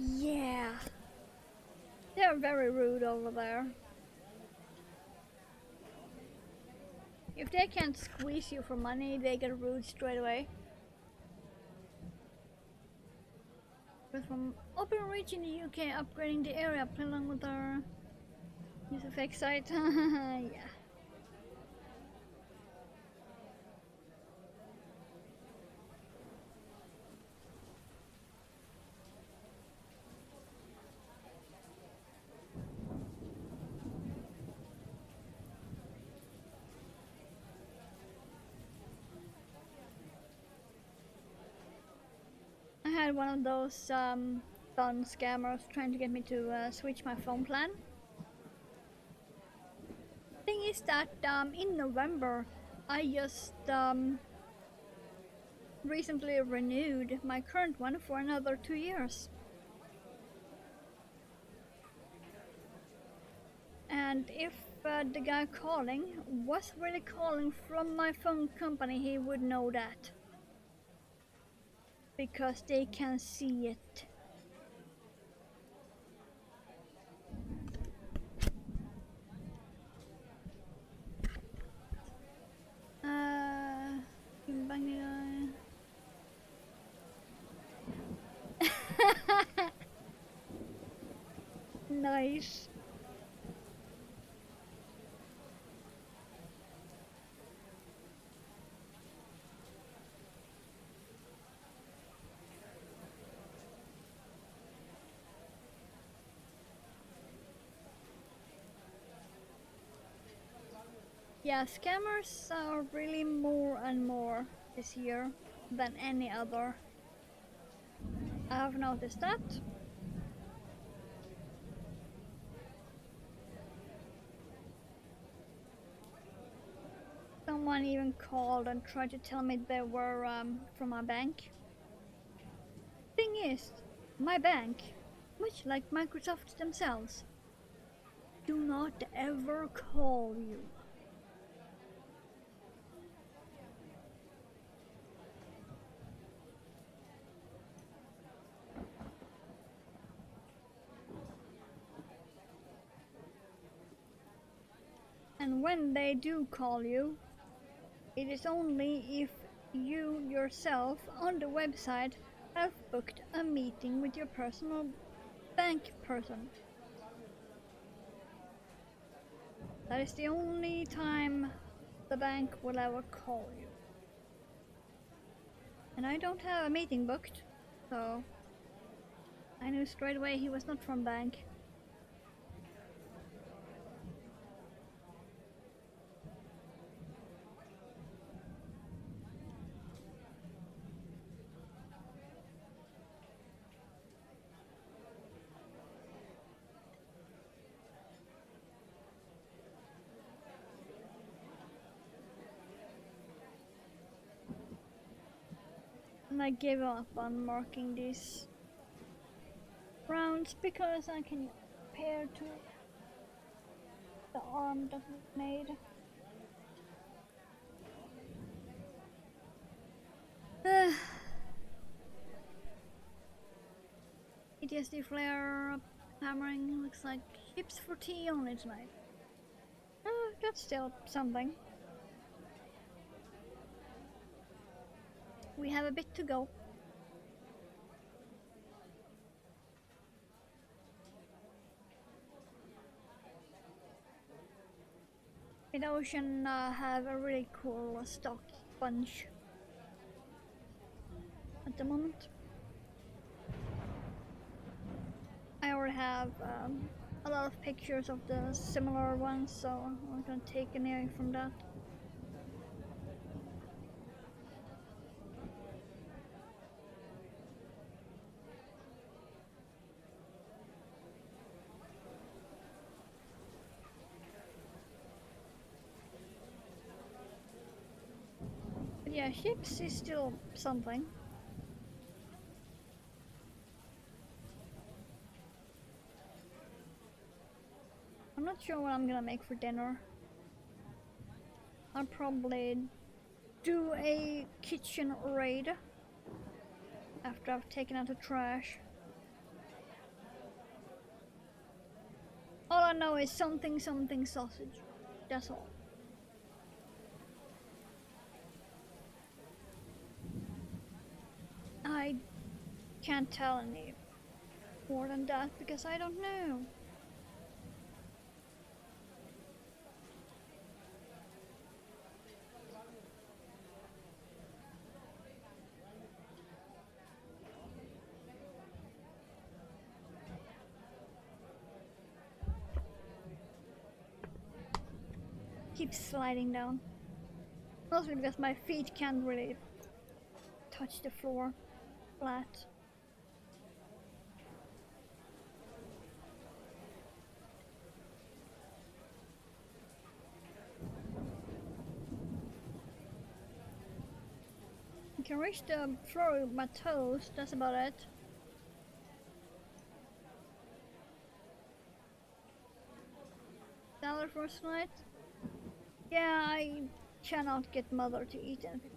Yeah. They're very rude over there. If they can't squeeze you for money, they get rude straight away. But from OpenReach in the UK, upgrading the area, play along with our user fake site. Yeah. I had one of those fun scammers trying to get me to switch my phone plan. Thing is that in November, I just recently renewed my current one for another 2 years. And if the guy calling was really calling from my phone company, he would know that. Because they can see it. Nice. Yeah, scammers are really more and more this year than any other. I've noticed that. Someone even called and tried to tell me they were from my bank. Thing is, my bank, much like Microsoft themselves, do not ever call you. And when they do call you, it is only if you yourself on the website have booked a meeting with your personal bank person. That is the only time the bank will ever call you. And I don't have a meeting booked, so I knew straight away he was not from bank. And I gave up on marking these rounds because I can compare to the arm that we made. PTSD flare up hammering looks like chips for tea only tonight. That's still something. We have a bit to go. Mid-Ocean have a really cool stock bunch at the moment. I already have a lot of pictures of the similar ones, so I'm gonna take any from that. But yeah, ships is still something. I'm not sure what I'm gonna make for dinner. I'll probably do a kitchen raid after I've taken out the trash. All I know is something sausage. That's all. I can't tell any more than that because I don't know. Keeps sliding down. Mostly because my feet can't really touch the floor flat. I can reach the floor with my toes, that's about it. Salad for tonight? Yeah, I cannot get mother to eat anything.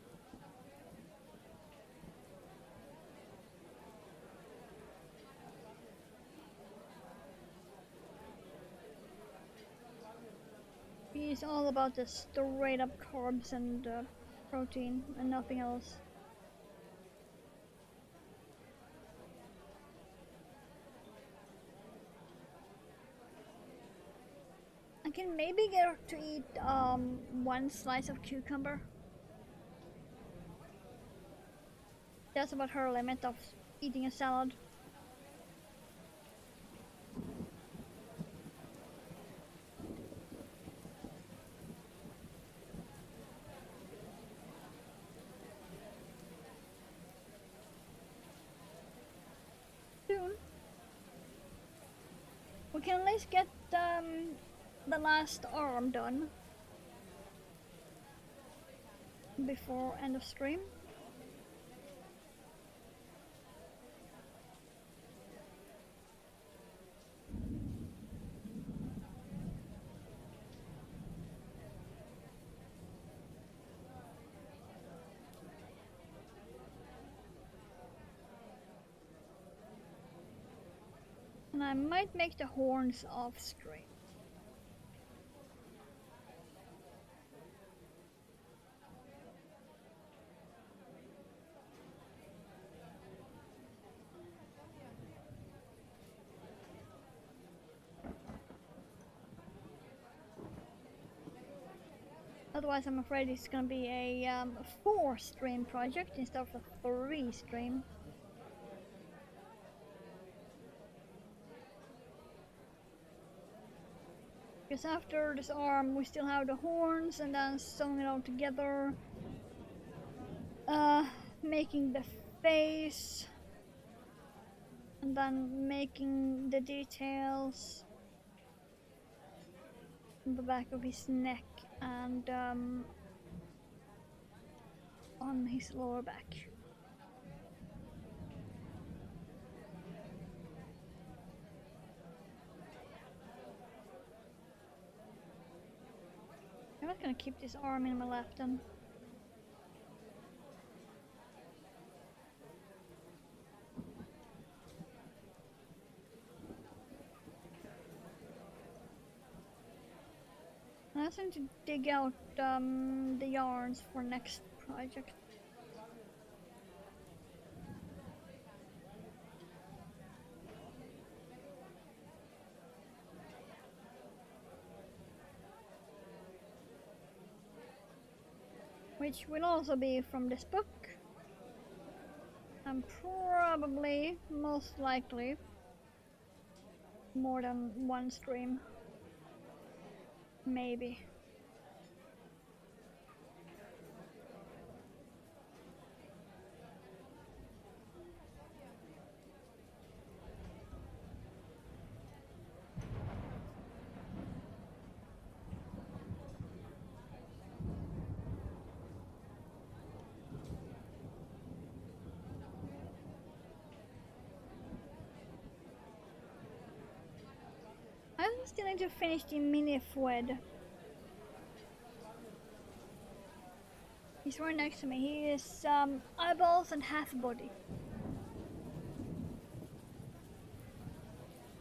He's all about the straight up carbs and protein and nothing else. I can maybe get her to eat one slice of cucumber. That's about her limit of eating a salad. can at least get the last arm done before end of stream. And I might make the horns off stream. Otherwise, I'm afraid it's gonna be a 4-stream project instead of a 3-stream. Because after this arm, we still have the horns, and then sewing it all together, making the face, and then making the details on the back of his neck and on his lower back. I'm not gonna keep this arm in my lap then. I also need to dig out the yarns for next project. Which will also be from this book. And probably, most likely, more than one stream. Maybe. I still need to finish the mini Fwed. He's right next to me. He is eyeballs and half body.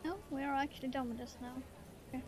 No, we are actually done with this now. Okay.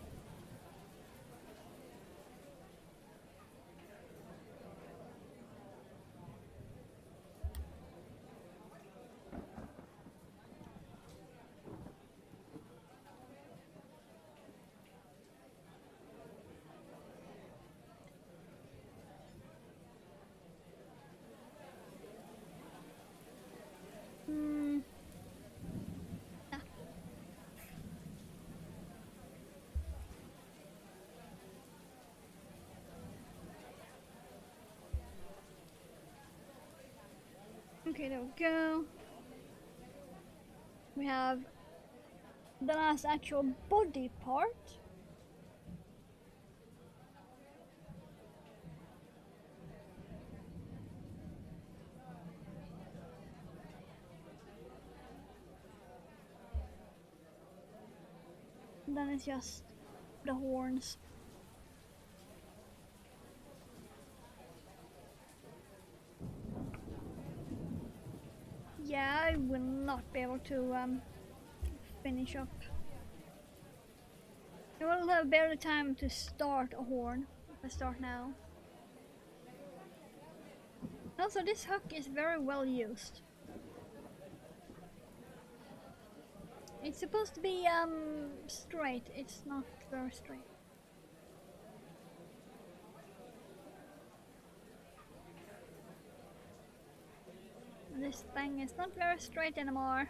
Okay, there we go. We have the last actual body part. And then it's just the horns. Yeah, I will not be able to finish up. I will have barely time to start a horn if I start now. Also, this hook is very well used. It's supposed to be straight. It's not very straight. This thing is not very straight anymore.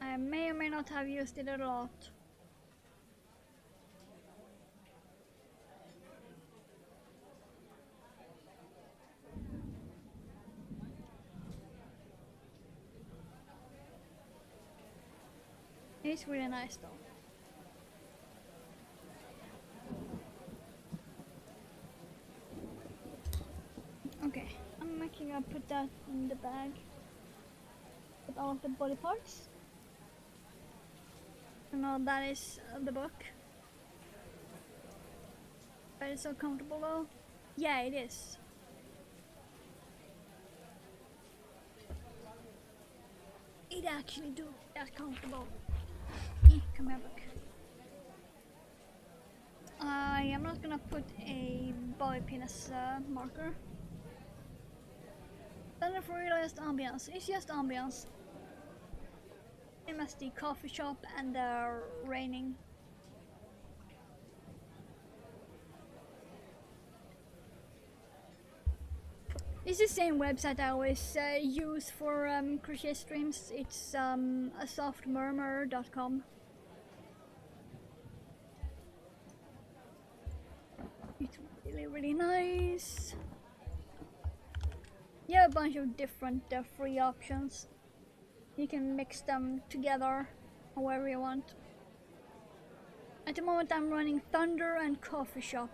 I may or may not have used it a lot. It's really nice though. gonna put that in the bag with all of the body parts. You know, that is the book. But it's so comfortable though. Yeah, it is. It actually do that comfortable. Come here, book. I am not gonna put a bobby pin as a marker. Then for realized ambience. It's just ambience. Same as the coffee shop and the raining. It's the same website I always use for crochet streams. It's asoftmurmur.com. It's really nice. You have a bunch of different free options. You can mix them together however you want. At the moment I'm running Thunder and Coffee Shop.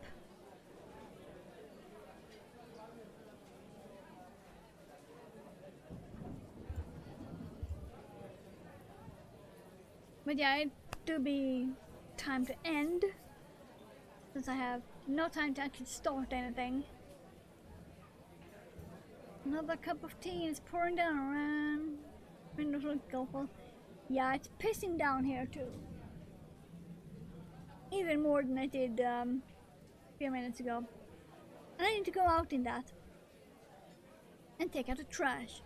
But yeah, it do be time to end, since I have no time to actually start anything. Another cup of tea is pouring down around. Windows look awful. Yeah, it's pissing down here too. Even more than it did a few minutes ago. And I need to go out in that and take out the trash,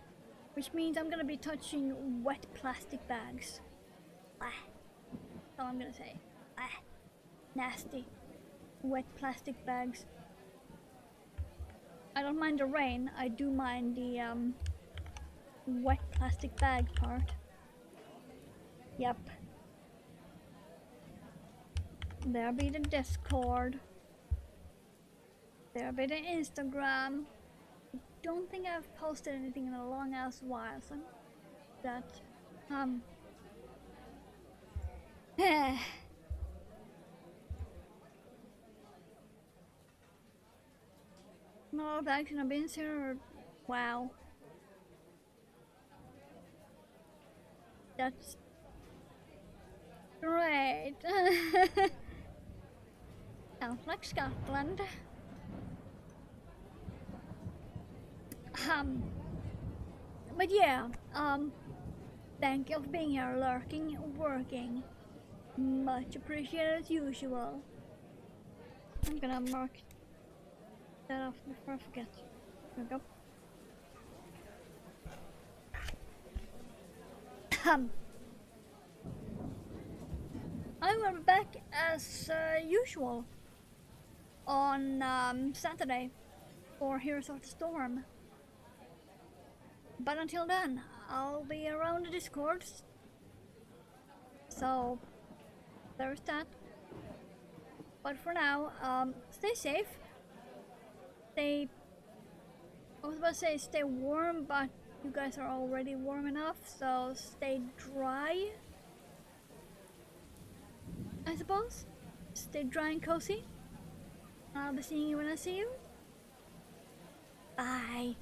which means I'm gonna be touching wet plastic bags. That's all I'm gonna say. Nasty wet plastic bags. I don't mind the rain, I do mind the wet plastic bag part. Yep. There be the Discord. There be the Instagram. I don't think I've posted anything in a long ass while, so that no bags in a bins here. Wow. That's great. Sounds like Scotland. But yeah, thank you for being here, lurking, working. Much appreciated as usual. I'm gonna mark that off before I forget. There we go. I will be back as usual on Saturday for Heroes of the Storm. But until then, I'll be around the Discords. So there's that. But for now, stay safe. I was about to say stay warm, but you guys are already warm enough, so stay dry, I suppose. Stay dry and cozy. I'll be seeing you when I see you. Bye.